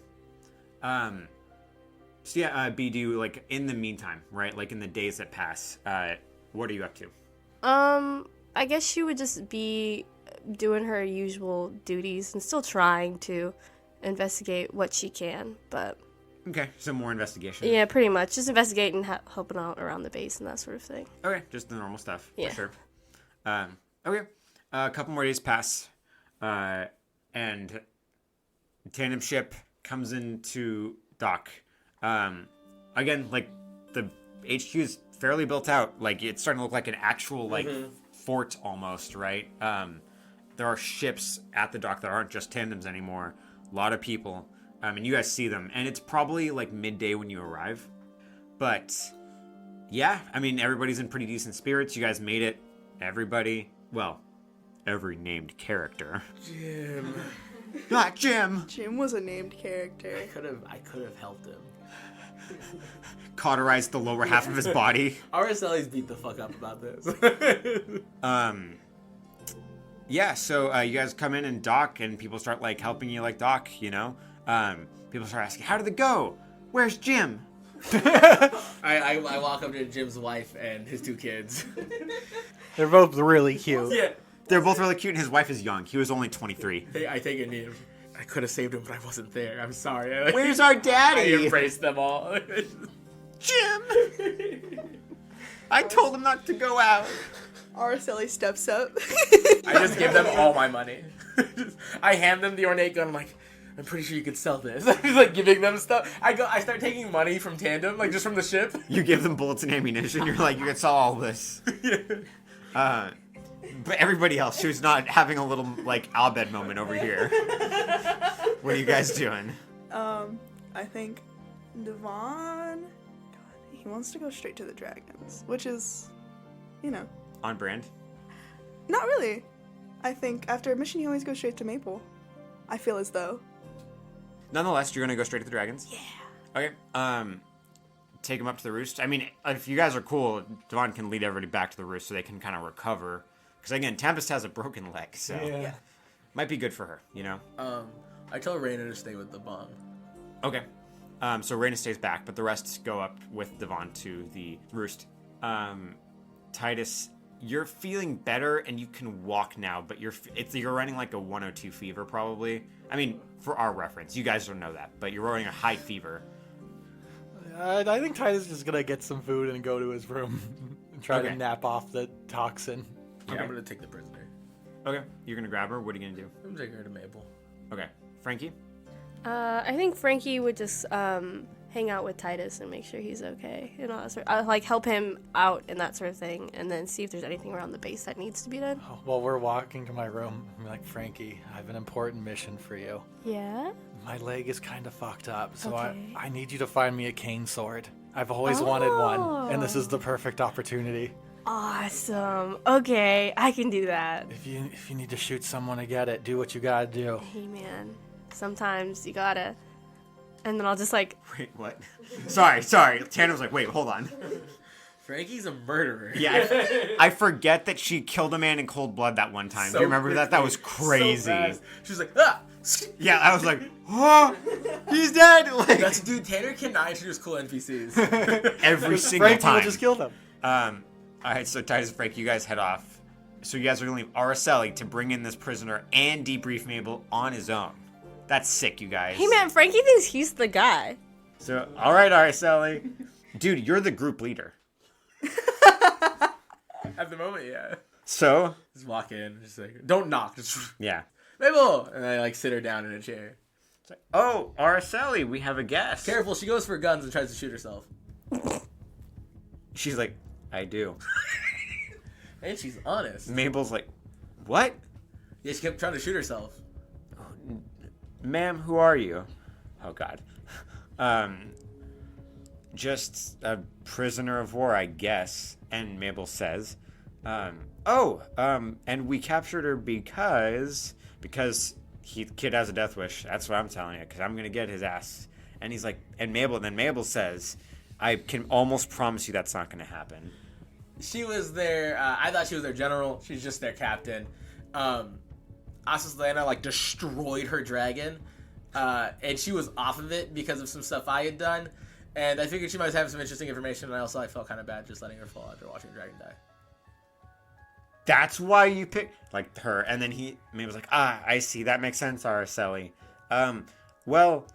So yeah, B, do you, like, in the meantime, right, like in the days that pass, what are you up to? I guess she would just be doing her usual duties and still trying to investigate what she can, but... Okay, some more investigation. Yeah, pretty much. Just investigating, helping out around the base and that sort of thing. Okay, just the normal stuff, yeah. For sure. Okay, a couple more days pass, and tandem ship comes into dock. Again, like, the HQ is fairly built out. Like, it's starting to look like an actual, like, fort almost, right? There are ships at the dock that aren't just tandems anymore. A lot of people. And you guys see them. And it's probably, like, midday when you arrive. But, yeah, I mean, everybody's in pretty decent spirits. You guys made it. Everybody, well, every named character. Jim. Not Jim! Jim was a named character. I could have helped him. Cauterized the lower half of his body. Araceli's beat the fuck up about this. Yeah, so you guys come in and dock, and people start, like, helping you, like, dock, you know? People start asking, how did it go? Where's Jim? I walk up to Jim's wife and his 2 kids. They're both really cute. Yeah. They're both really cute, and his wife is young. He was only 23. I take a knee. I could have saved him, but I wasn't there. I'm sorry. Where's our daddy? I embraced them all. Jim! I told him not to go out. Araceli steps up. I just give them all my money. I hand them the ornate gun. I'm like, I'm pretty sure you could sell this. I'm just like giving them stuff. I start taking money from Tandem, like just from the ship. You give them bullets and ammunition. You're like, you can sell all this. But everybody else who's not having a little like Abed moment over here. What are you guys doing? I think Devon, he wants to go straight to the dragons, which is, On brand. not really. I think after a mission, he always goes straight to Maple. I feel as though. Nonetheless, you're gonna go straight to the dragons. Yeah. Okay. Take them up to the roost. I mean, if you guys are cool, Devon can lead everybody back to the roost so they can kind of recover. Because again, Tempest has a broken leg, so might be good for her. I tell Raina to stay with the bomb. Okay. So Raina stays back, but the rest go up with Devon to the roost. Titus, you're feeling better and you can walk now, but you're running like a 102 fever probably. I mean, for our reference, you guys don't know that, but you're running a high fever. I think Titus is just gonna get some food and go to his room and try Okay. to nap off the toxin. I'm gonna take the prisoner. Okay, you're gonna grab her. What are you gonna do? I'm taking her to Maple. Okay, Frankie. I think Frankie would just hang out with Titus and make sure he's okay and all that sort. Like help him out and that sort of thing, and then see if there's anything around the base that needs to be done. While we're walking to my room, I'm like, Frankie, I have an important mission for you. Yeah. My leg is kind of fucked up, so Okay. I need you to find me a cane sword. I've always wanted one, and this is the perfect opportunity. Awesome. Okay, I can do that. If you need to shoot someone to get it, do what you gotta do. Hey man, sometimes you gotta. And then I'll just like. Wait, what? Sorry. Tandem's like, wait, hold on. Frankie's a murderer. Yeah, I forget that she killed a man in cold blood that one time. Do you remember that? That was crazy. So she was like, ah! Yeah, I was like, oh, he's dead. Like, That's dude. Tanner cannot introduce cool NPCs. every single Frankie time. will just kill them. All right, so Titus and Frank, you guys head off. So you guys are going to leave Araceli to bring in this prisoner and debrief Mabel on his own. That's sick, you guys. Hey man, Frankie thinks he's the guy. So, all right, Araceli. Dude, you're the group leader. At the moment, yeah. So? Just walk in, just like, don't knock. Just Yeah. Mabel! And I like sit her down in a chair. It's like, oh, Araceli, we have a guest. Careful, she goes for guns and tries to shoot herself. She's like, I do. And she's honest. Mabel's like, what? Yeah, she kept trying to shoot herself. Ma'am, who are you? Oh, God. Just a prisoner of war, I guess. And Mabel says, and we captured her because kid has a death wish. That's what I'm telling you, because I'm going to get his ass. And he's like, and Mabel says, I can almost promise you that's not going to happen. She was their, I thought she was their general. She's just their captain. Asus Lana, like, destroyed her dragon. And she was off of it because of some stuff I had done. And I figured she might have some interesting information, and I felt kind of bad just letting her fall after watching the dragon die. That's why you picked, like, her. And then Mabel was like, I see. That makes sense, Araceli. Well,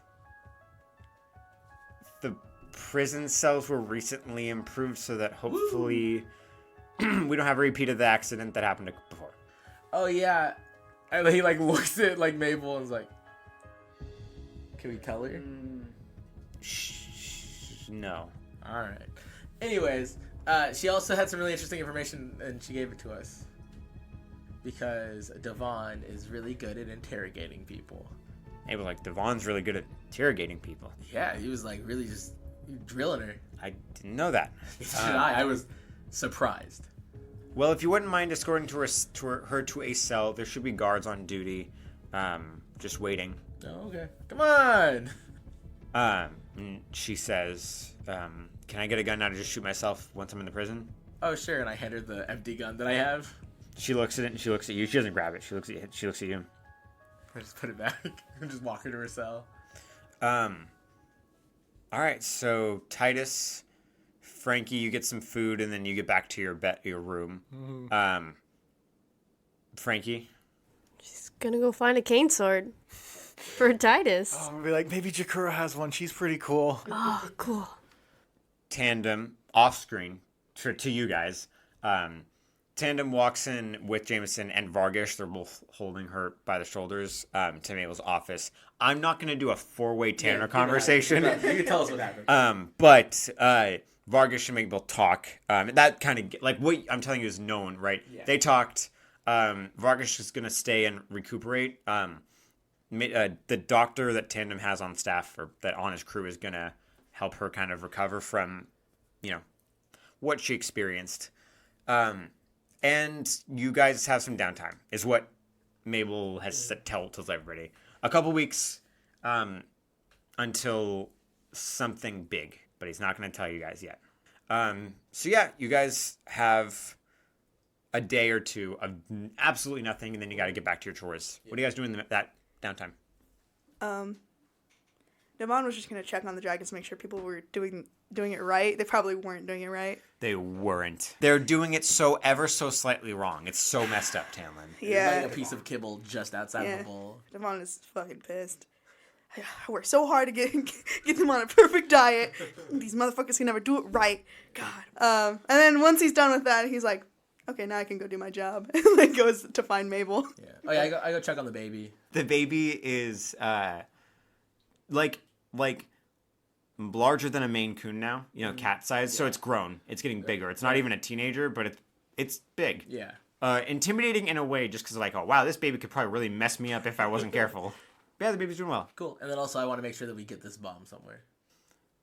the prison cells were recently improved so that hopefully we don't have a repeat of the accident that happened before. Oh, yeah. And then he, like, looks at, like, Mabel and is like, can we tell her? No. All right. Anyways, she also had some really interesting information, and she gave it to us. Because Devon is really good at interrogating people. Mabel was like, Devon's really good at interrogating people. Yeah, he was, like, really just drilling her. I didn't know that. I was surprised. Well, if you wouldn't mind escorting her to a cell, there should be guards on duty, just waiting. Oh, okay. Come on! She says, can I get a gun now to just shoot myself once I'm in the prison? Oh, sure, and I hand her the empty gun that I have. She looks at it and she looks at you. She doesn't grab it. She looks at you. I just put it back and just walk her to her cell. All right, so Titus, Frankie, you get some food and then you get back to your room. Mm-hmm. Frankie? She's gonna go find a cane sword for Titus. I'll be like, maybe Jakura has one. She's pretty cool. Oh, cool. Tandem off screen to you guys. Tandem walks in with Jameson and Vargish. They're both holding her by the shoulders to Mabel's office. I'm not going to do a four-way Tanner conversation. You can tell us what happened. But Vargish and Mabel talk. That kind of, like, what I'm telling you is known, right? Yeah. They talked. Vargish is going to stay and recuperate. The doctor that Tandem has on staff, or that on his crew, is going to help her kind of recover from, what she experienced. And you guys have some downtime, is what Mabel has tells everybody. A couple weeks until something big, but he's not going to tell you guys yet. So yeah, you guys have a day or two of absolutely nothing, and then you got to get back to your chores. What are you guys doing in that downtime? Devon was just going to check on the dragons to make sure people were doing it right. They probably weren't doing it right. They weren't. They're doing it so ever so slightly wrong. It's so messed up, Tamlin. Yeah. Like a piece of kibble just outside the bowl. Devon is fucking pissed. I work so hard to get them on a perfect diet. These motherfuckers can never do it right. God. And then once he's done with that, he's like, okay, now I can go do my job. And then goes to find Mabel. Yeah. Oh yeah, I go check on the baby. The baby is like larger than a Maine Coon now, cat size. So it's grown. It's getting bigger. It's not even a teenager, but it's big. Yeah. Intimidating in a way, just because like, oh wow, this baby could probably really mess me up if I wasn't careful. But yeah, the baby's doing well. Cool. And then also I want to make sure that we get this bomb somewhere.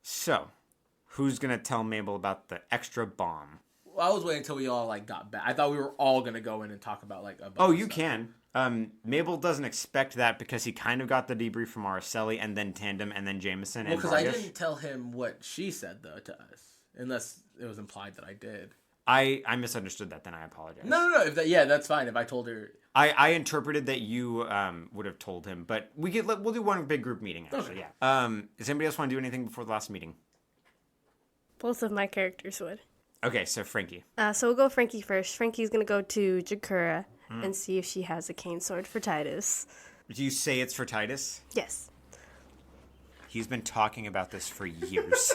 So, who's gonna tell Mabel about the extra bomb? Well, I was waiting until we all got back. I thought we were all gonna go in and talk about a bomb. Oh, you can. Mabel doesn't expect that because he kind of got the debrief from Araceli and then Tandem and then Jameson. Well, because I didn't tell him what she said though to us, unless it was implied that I did. I misunderstood that. Then I apologize. No. That's fine. If I told her, I interpreted that you would have told him, but we'll do one big group meeting actually. Okay. Yeah. Does anybody else want to do anything before the last meeting? Both of my characters would. Okay, so Frankie. So we'll go Frankie first. Frankie's gonna go to Jakura and see if she has a cane sword for Titus. Do you say it's for Titus? Yes. He's been talking about this for years.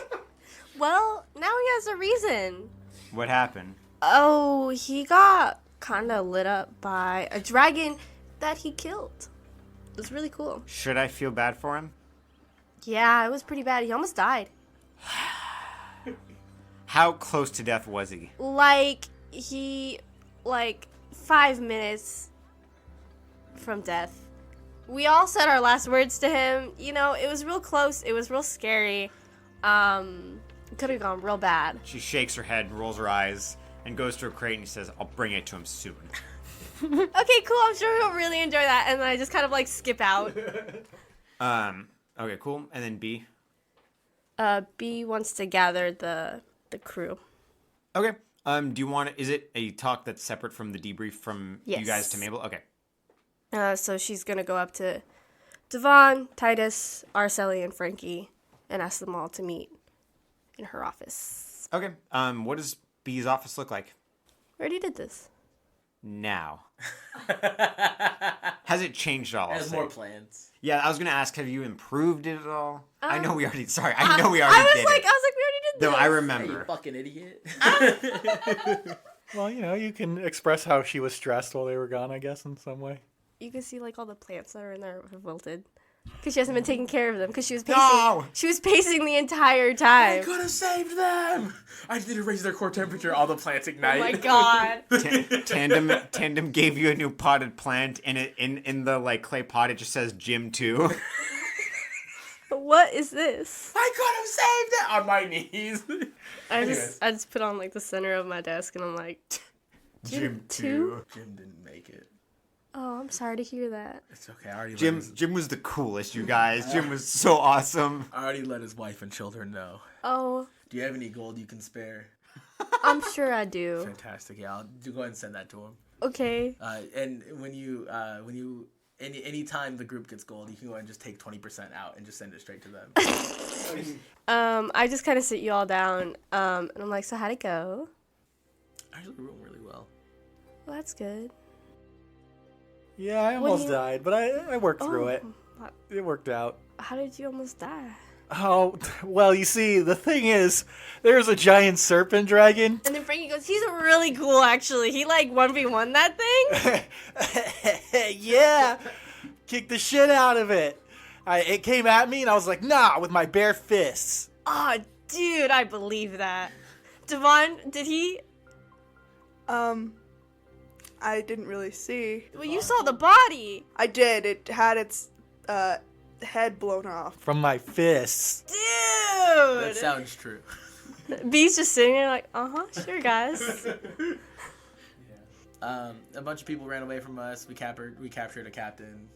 Well, now he has a reason. What happened? Oh, he got kind of lit up by a dragon that he killed. It was really cool. Should I feel bad for him? Yeah, it was pretty bad. He almost died. How close to death was he? 5 minutes from death. We all said our last words to him. It was real close. It was real scary. It could have gone real bad. She shakes her head and rolls her eyes and goes to a crate and says, I'll bring it to him soon. Okay, cool. I'm sure he'll really enjoy that. And then I just kind of skip out. Okay, cool. And then B? B wants to gather the crew. Okay. Do you want is it a talk that's separate from the debrief from you guys to Mabel? Okay. So she's going to go up to Devon, Titus, Araceli, and Frankie and ask them all to meet in her office. Okay. What does B's office look like? We already did this. Now. Has it changed at all? has more plans. Yeah, I was going to ask, have you improved it at all? I know we already, sorry, I know we was already did like, it. we already did this. No, I remember. Hey, you fucking idiot. Well, you can express how she was stressed while they were gone, I guess, in some way. You can see all the plants that are in there have wilted. Because she hasn't been taking care of them. Because she was pacing. No! She was pacing the entire time. I could have saved them. I need to raise their core temperature. All the plants ignite. Oh my god. Tandem gave you a new potted plant, and in the clay pot it just says Gym 2. What is this? I could have saved it on my knees. I just put on the center of my desk, and I'm like, Gym 2? Jim didn't make it. Oh, I'm sorry to hear that. It's okay. I already Jim was the coolest, you guys. Jim was so awesome. I already let his wife and children know. Oh. Do you have any gold you can spare? I'm sure I do. Fantastic. Yeah, I'll go ahead and send that to him. Okay. And anytime the group gets gold, you can go ahead and just take 20% out and just send it straight to them. I just kind of sit you all down, and I'm like, so how'd it go? Actually, it went really well. Well, that's good. Yeah, I almost died, but I worked through it. What? It worked out. How did you almost die? Oh, well, you see, the thing is, there's a giant serpent dragon. And then Frankie goes, he's really cool, actually. He, 1v1 that thing? Yeah. Kick the shit out of it. It came at me, and I was like, nah, with my bare fists. Oh, dude, I believe that. Devon, did he? I didn't really see. Well, you saw the body. I did. It had its head blown off. From my fists. Dude! That sounds true. B's just sitting there like, sure, guys. A bunch of people ran away from us. We captured a captain.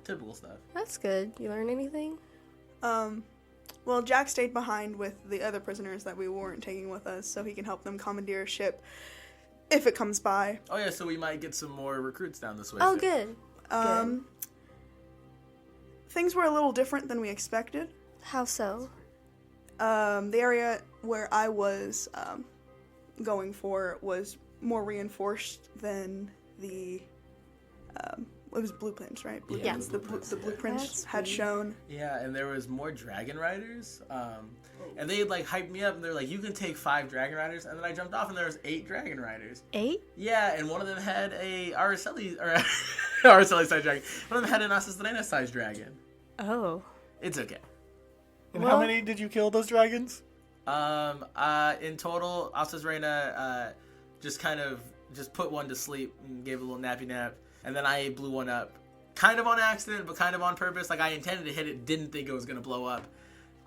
Typical stuff. That's good. You learn anything? Well, Jack stayed behind with the other prisoners that we weren't taking with us, so he can help them commandeer a ship if it comes by. Oh yeah, so we might get some more recruits down this way. Oh, soon. good. Things were a little different than we expected. How so? The area where I was going for was more reinforced than the it was blueprints, right? Blueprints, The blueprints had shown. Yeah, and there was more dragon riders. And they hyped me up, and they're like, you can take 5 dragon riders. And then I jumped off, and there was 8 dragon riders. 8? Yeah, and one of them had a Araceli-sized dragon. One of them had an Asastrena-sized dragon. Oh. It's okay. And how many did you kill those dragons? In total, Asastrena just put one to sleep and gave a little nappy nap. And then I blew one up, kind of on accident, but kind of on purpose. I intended to hit it, didn't think it was going to blow up.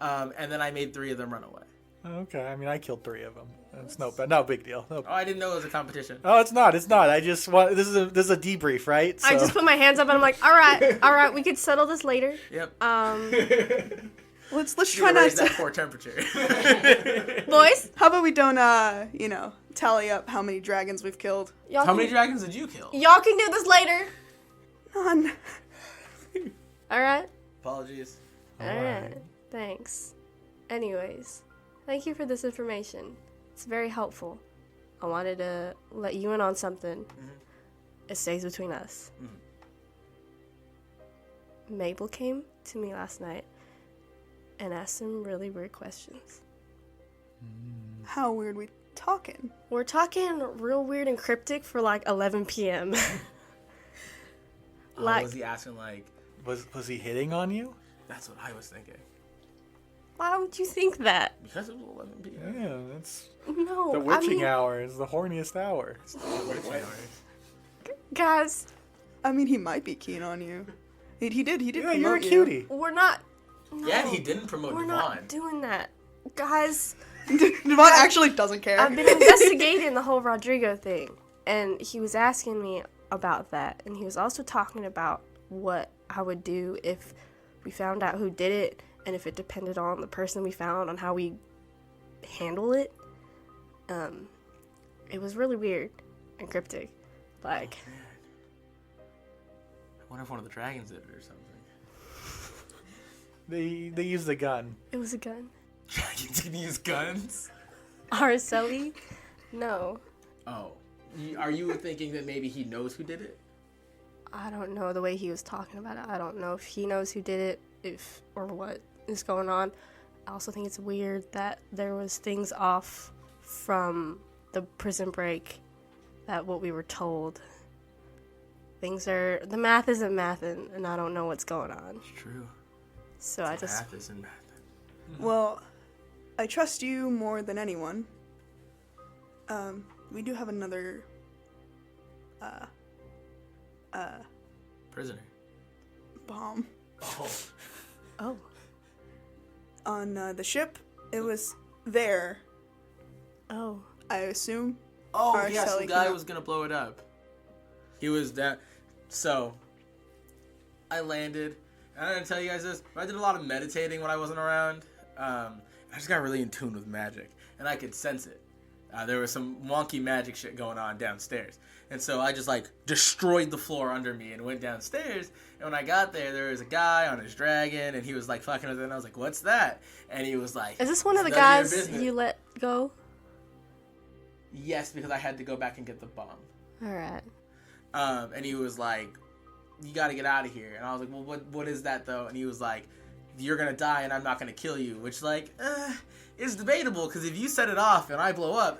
And then I made 3 of them run away. Okay, I killed 3 of them. It's no big deal. Oh, I didn't know it was a competition. Oh, it's not. I just want, this is a debrief, right? So. I just put my hands up and I'm like, all right, we could settle this later. Yep. Let's try not to that core temperature. Boys, how about we don't tally up how many dragons we've killed? How many dragons did you kill? Y'all can do this later. None. All right. Apologies. All right. Thanks. Anyways, thank you for this information. It's very helpful. I wanted to let you in on something. Mm-hmm. It stays between us. Mm-hmm. Mabel came to me last night and asked some really weird questions. How weird we talking? We're talking real weird and cryptic for 11 p.m. Was he asking Was he hitting on you? That's what I was thinking. Why would you think that? Because it was 11 p.m. Yeah, that's no. The witching hour is the horniest hour. It's the witching hour. Guys. He might be keen on you. He did. Yeah, you're a cutie. We're not. No, yeah, and he didn't promote We're Devon. not doing that. Guys. Devon actually doesn't care. I've been investigating the whole Rodrigo thing. And he was asking me about that. And he was also talking about what I would do if we found out who did it. And if it depended on the person we found, on how we handle it. It was really weird and cryptic. I wonder if one of the dragons did it or something. They used a gun. It was a gun. Dragons can use guns? Araceli? No. Oh. Are you thinking that maybe he knows who did it? I don't know the way he was talking about it. I don't know if he knows who did it, or what is going on. I also think it's weird that there was things off from the prison break, that what we were told. The math isn't mathin', and I don't know what's going on. It's true. So math isn't mathin'. Well, I trust you more than anyone. We do have another prisoner. Bomb. Oh. On the ship, it was there. Oh. I assume. Oh, yeah, some guy was gonna blow it up. He was down. So, I landed. And I'm gonna tell you guys this. I did a lot of meditating when I wasn't around. I just got really in tune with magic, and I could sense it. There was some wonky magic shit going on downstairs. And so I just destroyed the floor under me and went downstairs. And when I got there was a guy on his dragon, and he was fucking with it. And I was like, "What's that?" And he was like, "Is this one of the guys you let go?" Yes, because I had to go back and get the bomb. All right. And he was like, "You got to get out of here." And I was like, "Well, what is that though?" And he was like, you're gonna die and I'm not gonna kill you, which is debatable because if you set it off and I blow up,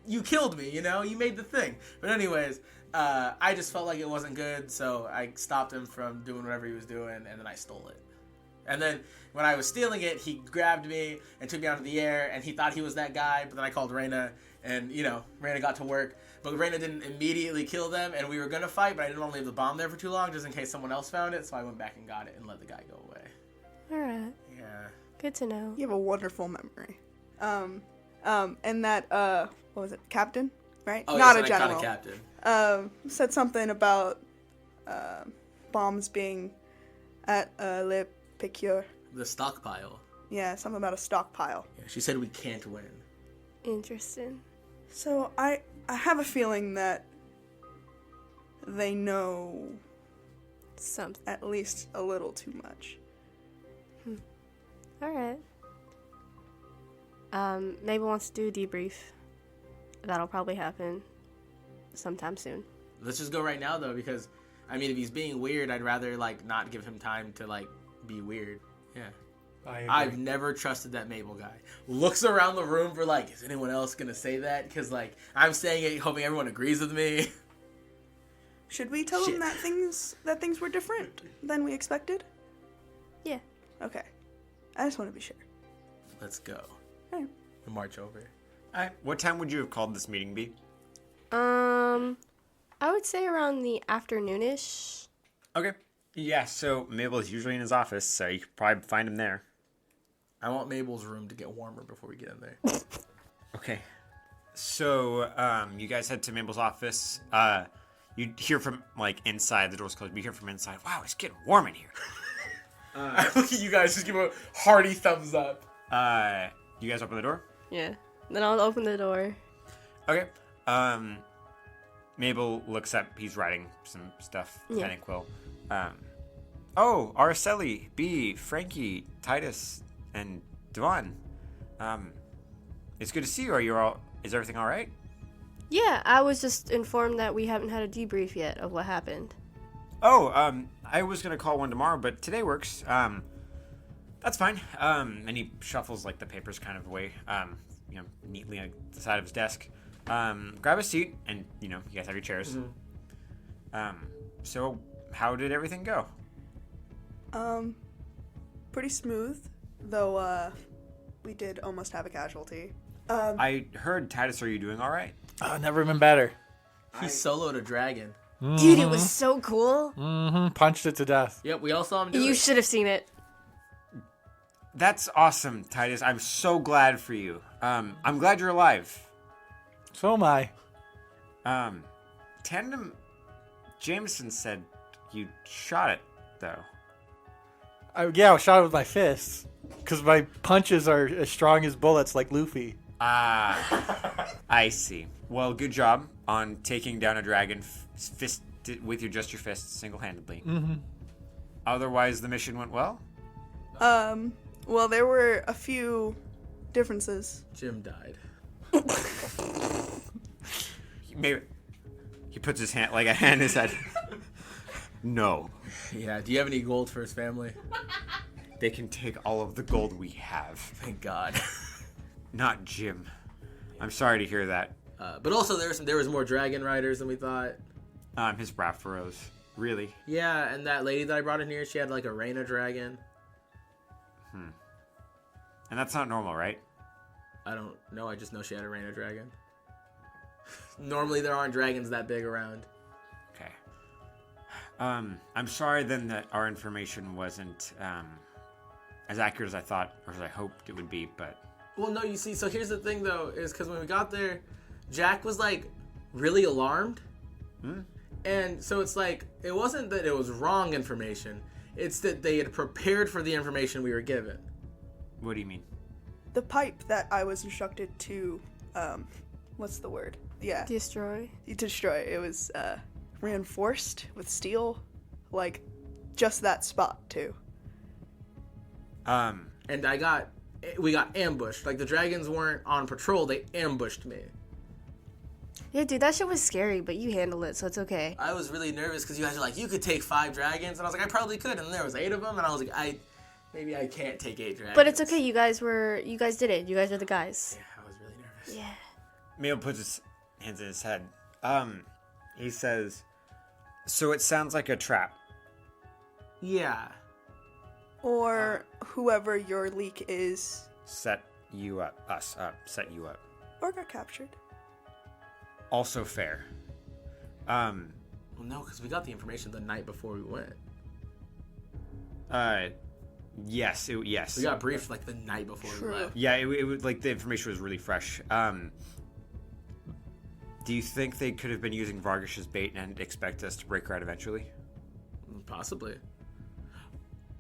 you killed me, you made the thing. But anyways, I just felt like it wasn't good, so I stopped him from doing whatever he was doing, and then I stole it. And then when I was stealing it, he grabbed me and took me out of the air, and he thought he was that guy, but then I called Reyna, and, Reyna got to work. But Reyna didn't immediately kill them, and we were going to fight, but I didn't want to leave the bomb there for too long, just in case someone else found it, so I went back and got it and let the guy go away. Alright. Yeah. Good to know. You have a wonderful memory. And that, what was it, captain? Right? Oh, Not yes, a general. captain. Said something about bombs being at Le Piqueur. The stockpile. Yeah, something about a stockpile. Yeah, she said we can't win. Interesting. So I have a feeling that they know Something. at least a little too much. Alright. Mabel wants to do a debrief. That'll probably happen sometime soon. Let's just go right now, though, because, if he's being weird, I'd rather, not give him time to, be weird. Yeah. I've never trusted that Mabel guy. Looks around the room for, is anyone else gonna say that? Because, I'm saying it hoping everyone agrees with me. Should we tell them that things were different than we expected? Yeah. Okay. I just want to be sure. Let's go. Alright. We march over. All right. What time would you have called this meeting be? I would say around the afternoonish. Okay. Yeah, so Mabel is usually in his office, so you could probably find him there. I want Mabel's room to get warmer before we get in there. Okay. So, you guys head to Mabel's office. You hear from, inside, the door's closed, but you hear from inside, wow, it's getting warm in here. I look at you guys, just give a hearty thumbs up. You guys open the door? Yeah. Then I'll open the door. Okay. Mabel looks up. He's writing some stuff. Yeah. Pen and quill. Araceli, B, Frankie, Titus, and Devon. It's good to see you. Is everything all right? Yeah, I was just informed that we haven't had a debrief yet of what happened. I was gonna call one tomorrow, but today works. That's fine. And he shuffles the papers kind of away, neatly on the side of his desk. Grab a seat, and you guys have your chairs. Mm-hmm. So how did everything go? Pretty smooth, though. We did almost have a casualty. I heard, Titus, are you doing all right? Never been better. He soloed a dragon. Mm-hmm. Dude, it was so cool. Mm-hmm. Punched it to death. Yep, we all saw him do it. You should have seen it. That's awesome, Titus. I'm so glad for you. I'm glad you're alive. So am I. Tandem Jameson said you shot it, though. I shot it with my fists. Because my punches are as strong as bullets like Luffy. I see. Well, good job on taking down a dragon with just your fists single-handedly. Mm-hmm. Otherwise, the mission went well? Well, there were a few differences. Jim died. He puts his hand, a hand in his head. No. Yeah, do you have any gold for his family? They can take all of the gold we have. Thank God. Not Jim. I'm sorry to hear that. But also, there was more dragon riders than we thought. His brow furrows. Really? Yeah, and that lady that I brought in here, she had a Reyna dragon. And that's not normal, right? I don't know. I just know she had a Reyna dragon. Normally, there aren't dragons that big around. Okay. I'm sorry then that our information wasn't as accurate as I thought or as I hoped it would be, but... Well, no, you see, so here's the thing, though, is because when we got there, Jack was, really alarmed. And so it's it wasn't that it was wrong information. It's that they had prepared for the information we were given. What do you mean? The pipe that I was instructed to, what's the word? Yeah. Destroy. Destroy. It was, reinforced with steel. Just that spot, too. And we got ambushed. The dragons weren't on patrol, they ambushed me. Yeah, dude, that shit was scary, but you handled it, so it's okay. I was really nervous because you guys were you could take 5 dragons, and I was I probably could, and there was 8 of them, and I was Maybe I can't take 8 dragons. But it's okay. You guys did it. You guys are the guys. Yeah, I was really nervous. Yeah. Mabel puts his hands in his head. He says, so it sounds like a trap. Yeah. Or whoever your leak is. Set you up. Set you up. Or got captured. Also fair. Well, no, because we got the information the night before we went. Yes. Yes. We got briefed like the night before we left. Yeah, it was like the information was really fresh. Do you think they could have been using Vargas as bait and expect us to break her out eventually? Possibly.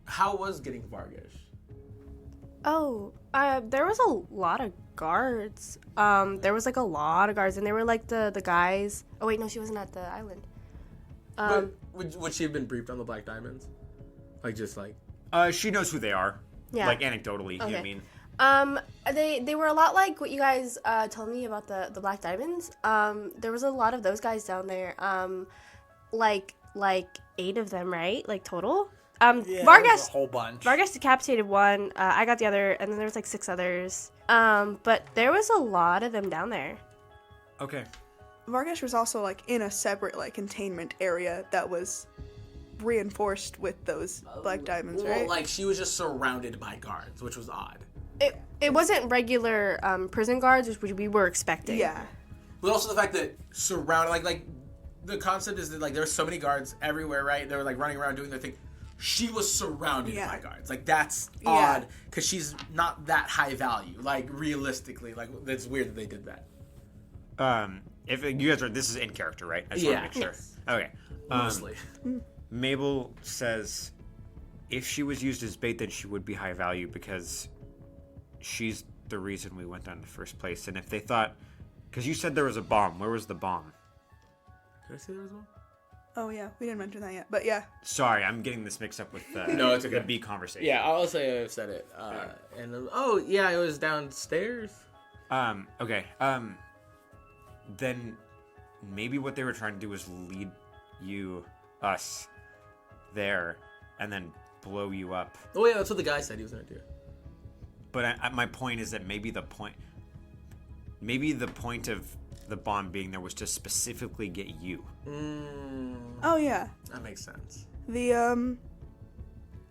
How was getting Vargas? Oh, there was a lot of guards. There was like a lot of guards, and they were like the guys. Oh wait, no, she wasn't at the island. But would she have been briefed on the Black Diamonds? Like just like. She knows who they are. Yeah. Like anecdotally, Okay. you know what I mean? They were a lot like what you guys told me about the Black Diamonds. There was a lot of those guys down there. Like 8 of them, right? Like total. Yeah, Vargas, a whole bunch. Vargas decapitated 1. I got the other, and then there was like 6 others. But there was a lot of them down there. Okay. Vargas was also like in a separate like containment area that was reinforced with those black diamonds, right? Well, like she was just surrounded by guards, which was odd. It wasn't regular prison guards, which we were expecting. Yeah. But also the fact that surrounded, like the concept is that like there's so many guards everywhere, right? They were like running around doing their thing. She was surrounded by guards. Like that's odd because she's not that high value. Like realistically, like that's weird that they did that. If you guys are, this is in character, right? I just want to make sure. Yes. Okay. Mostly. Mabel says, if she was used as bait, then she would be high value because she's the reason we went down in the first place. And if they thought, because you said there was a bomb, where was the bomb? Did I say there was one? Oh yeah, we didn't mention that yet, but yeah. Sorry, I'm getting this mixed up with No, it's okay. the B conversation. Yeah, I'll say I said it. And it was downstairs. Okay. Then maybe what they were trying to do was lead us there and then blow you up. Oh yeah, that's what the guy said he was gonna do. But my point is that maybe the point of the bomb being there was to specifically get you. Oh yeah. That makes sense.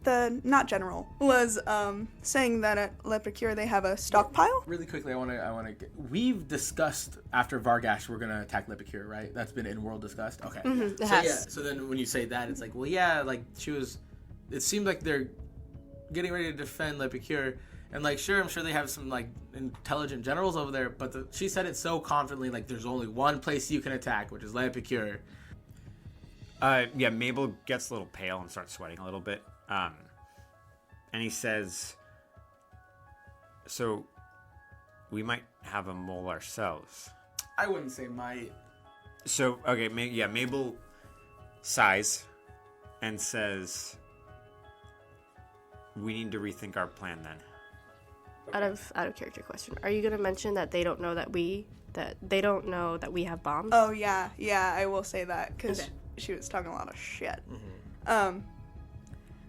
The not general was saying that at Le Picure they have a stockpile. Really quickly, I want to. We've discussed after Vargas we're gonna attack Le Picure, right? That's been in world discussed. Okay. Mm-hmm, So then when you say that, it's like, well, yeah, like she was. It seemed like they're getting ready to defend Le Picure, and like, sure, I'm sure they have some like intelligent generals over there, but she said it so confidently, like there's only one place you can attack, which is Le Picure. Yeah, Mabel gets a little pale and starts sweating a little bit. And he says, so we might have a mole ourselves. I wouldn't say might. So, okay, Mabel sighs and says, we need to rethink our plan then. Out of character question. Are you gonna mention that they don't know that we have bombs? Oh yeah, I will say that because she was talking a lot of shit. Mm-hmm.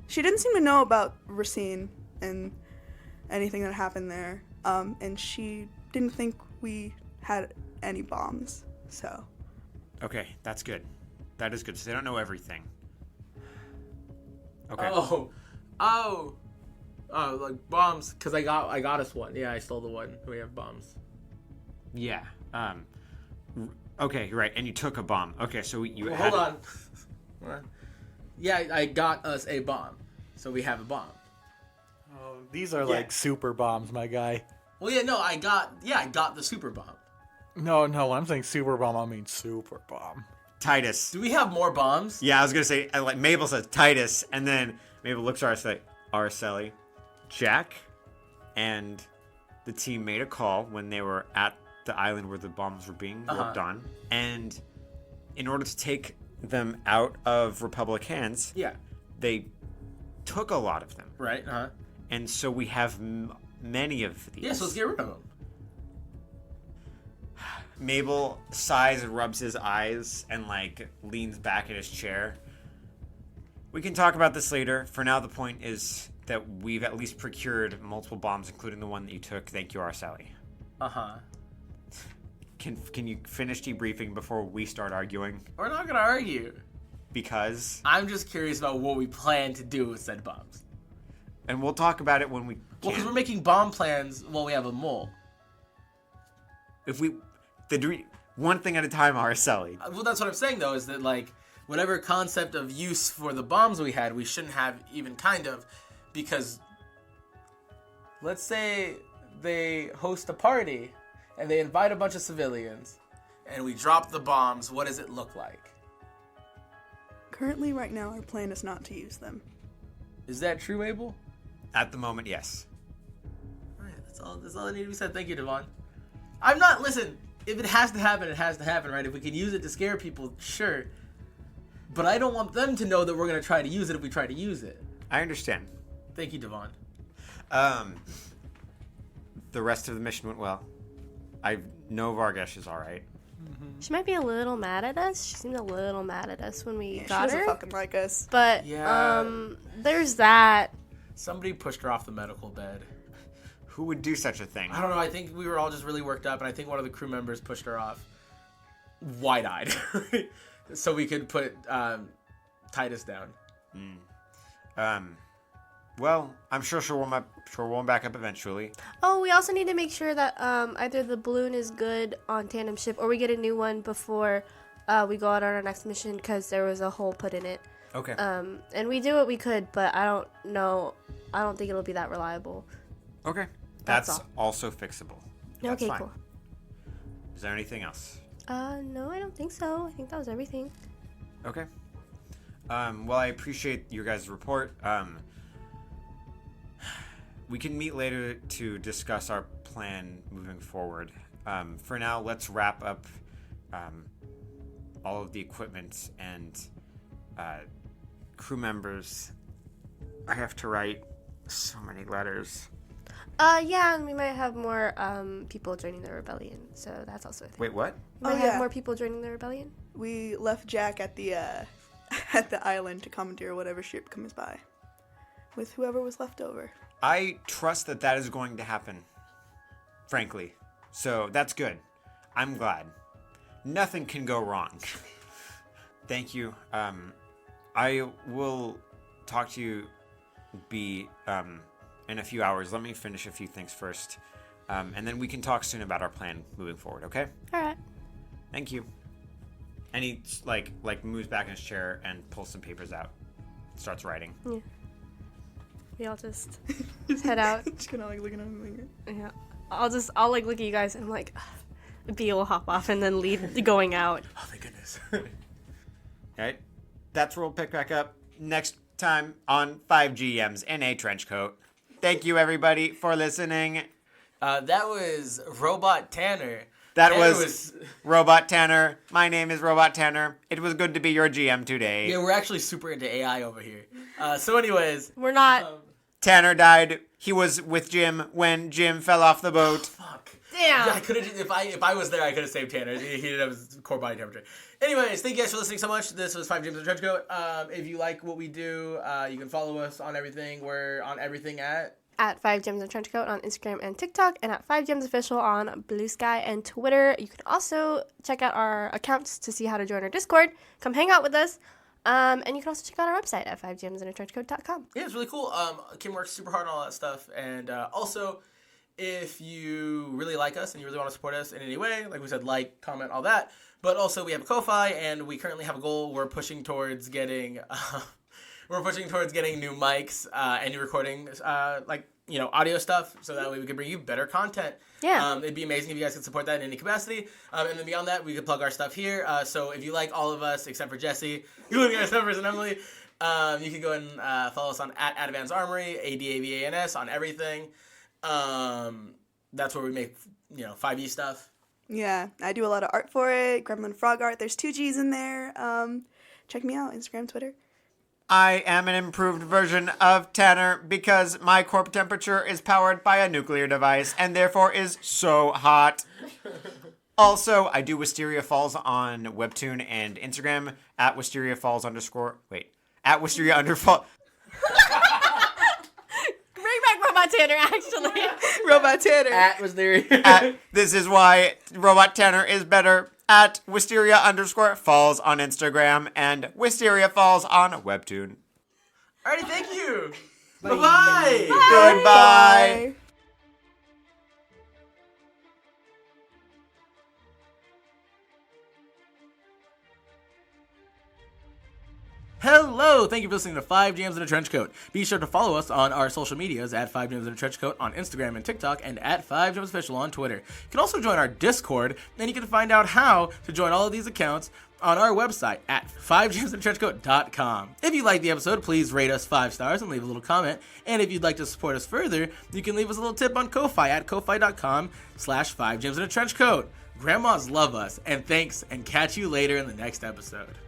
She didn't seem to know about Racine and anything that happened there, and she didn't think we had any bombs. So. Okay, that's good. That is good. So they don't know everything. Okay. Oh, like bombs, because I got us one. Yeah, I stole the one. We have bombs. Yeah. Okay, right. And you took a bomb. Okay, so you hold on. Yeah, I got us a bomb, so we have a bomb. Oh, these are like super bombs, my guy. Well, yeah, no, I got the super bomb. No, when I'm saying super bomb, I mean super bomb. Titus. Do we have more bombs? Yeah, I was gonna say, like Mabel says Titus, and then Mabel looks at Araceli, Jack, and the team made a call when they were at the island where the bombs were being worked on, and in order to take them out of Republic hands, they took a lot of them. Right. And so we have many of these. Yeah, so let's get rid of them. Mabel sighs and rubs his eyes and like leans back in his chair. We can talk about this later. For now, the point is that we've at least procured multiple bombs, including the one that you took. Thank you, Araceli. Uh-huh. Can you finish debriefing before we start arguing? We're not gonna argue. Because? I'm just curious about what we plan to do with said bombs. And we'll talk about it when we can. Well, because we're making bomb plans while we have a mole. If we... one thing at a time, Araceli. Well, that's what I'm saying, though, is that, like, whatever concept of use for the bombs we had, we shouldn't have even kind of, because let's say they host a party and they invite a bunch of civilians and we drop the bombs. What does it look like? Currently, right now, our plan is not to use them. Is that true, Abel? At the moment, yes. All right, that's all that needs to be said. Thank you, Devon. I'm not, listen, if it has to happen, it has to happen, right? If we can use it to scare people, sure. But I don't want them to know that we're going to try to use it if we try to use it. I understand. Thank you, Devon. The rest of the mission went well. I know Vargesh is all right. She might be a little mad at us. She seemed a little mad at us when we got she her. doesn't fucking like us. But, Yeah. There's that. Somebody pushed her off the medical bed. Who would do such a thing? I don't know. I think we were all just really worked up, and I think one of the crew members pushed her off. Wide-eyed. So we could put Titus down. Well, I'm sure she'll warm back up eventually. Oh, we also need to make sure that either the balloon is good on tandem ship or we get a new one before we go out on our next mission because there was a hole put in it. Okay. And we do what we could, but I don't know. I don't think it'll be that reliable. Okay. That's That's also fixable. That's Okay, fine. cool. Is there anything else? No, I don't think so. I think that was everything. Okay. Well, I appreciate your guys' report. We can meet later to discuss our plan moving forward. For now, let's wrap up all of the equipment and crew members. I have to write so many letters. Yeah, and we might have more people joining the rebellion, so that's also a thing. Wait, what? We might have more people joining the rebellion. We left Jack at the at the island to commandeer whatever ship comes by, with whoever was left over. I trust that is going to happen, frankly. So that's good. I'm glad. Nothing can go wrong. Thank you. I will talk to you in a few hours. Let me finish a few things first. And then we can talk soon about our plan moving forward, okay? All right. Thank you. And he like moves back in his chair and pulls some papers out. Starts writing. Yeah. We all just head out. Just gonna look at him. Yeah. I'll look at you guys and I'm like, B will hop off and then lead going out. Oh, thank goodness. Alright. That's where we'll pick back up next time on 5 GMs in a trench coat. Thank you everybody for listening. That was Robot Tanner. That was Robot Tanner. My name is Robot Tanner. It was good to be your GM today. Yeah, we're actually super into AI over here. So anyways. We're not. Tanner died. He was with Jim when Jim fell off the boat. Fuck. Damn. Yeah, I could have. If I was there, I could have saved Tanner. He didn't have his core body temperature. Anyways, thank you guys for listening so much. This was 5 Gems in a Trench Coat. If you like what we do, you can follow us on everything. We're on everything at 5 Gems in a Trench Coat on Instagram and TikTok, and at 5 Gems Official on Blue Sky and Twitter. You can also check out our accounts to see how to join our Discord. Come hang out with us. And you can also check out our website at 5gemsinatrenchcoat.com. Yeah, it's really cool. Kim works super hard on all that stuff. And also, if you really like us and you really want to support us in any way, like we said, like, comment, all that. But also, we have a Ko-Fi, and we currently have a goal. We're pushing towards getting new mics and new recording, audio stuff, so that way we can bring you better content. Yeah. It'd be amazing if you guys could support that in any capacity. And then beyond that, we could plug our stuff here. So if you like all of us, except for Jesse, including our members and Emily, you can go and follow us on at Adavans Armory, ADAVANS, on everything. That's where we make, 5e stuff. Yeah, I do a lot of art for it. Gremlin Frog art. There's 2 G's in there. Check me out. Instagram, Twitter. I am an improved version of Tanner because my corp temperature is powered by a nuclear device and therefore is so hot. Also, I do Wisteria Falls on Webtoon and Instagram at Wisteria Falls _. Wait, at Wisteria _. Tanner, actually. Robot Tanner. At Wisteria. This is why Robot Tanner is better. At Wisteria_falls on Instagram and Wisteria Falls on Webtoon. Alrighty, thank you. Bye-bye. Goodbye. Hello, thank you for listening to 5 Jams in a Trench Coat. Be sure to follow us on our social medias at 5 Jams in a Trench Coat on Instagram and TikTok, and at 5 Jams Official on Twitter. You can also join our Discord, and you can find out how to join all of these accounts on our website at 5jamsintrenchcoat.com. If you liked the episode, please rate us 5 stars and leave a little comment. And if you'd like to support us further, you can leave us a little tip on Ko-Fi at ko-fi.com/5jamsintrenchcoat. Grandmas love us, and thanks, and catch you later in the next episode.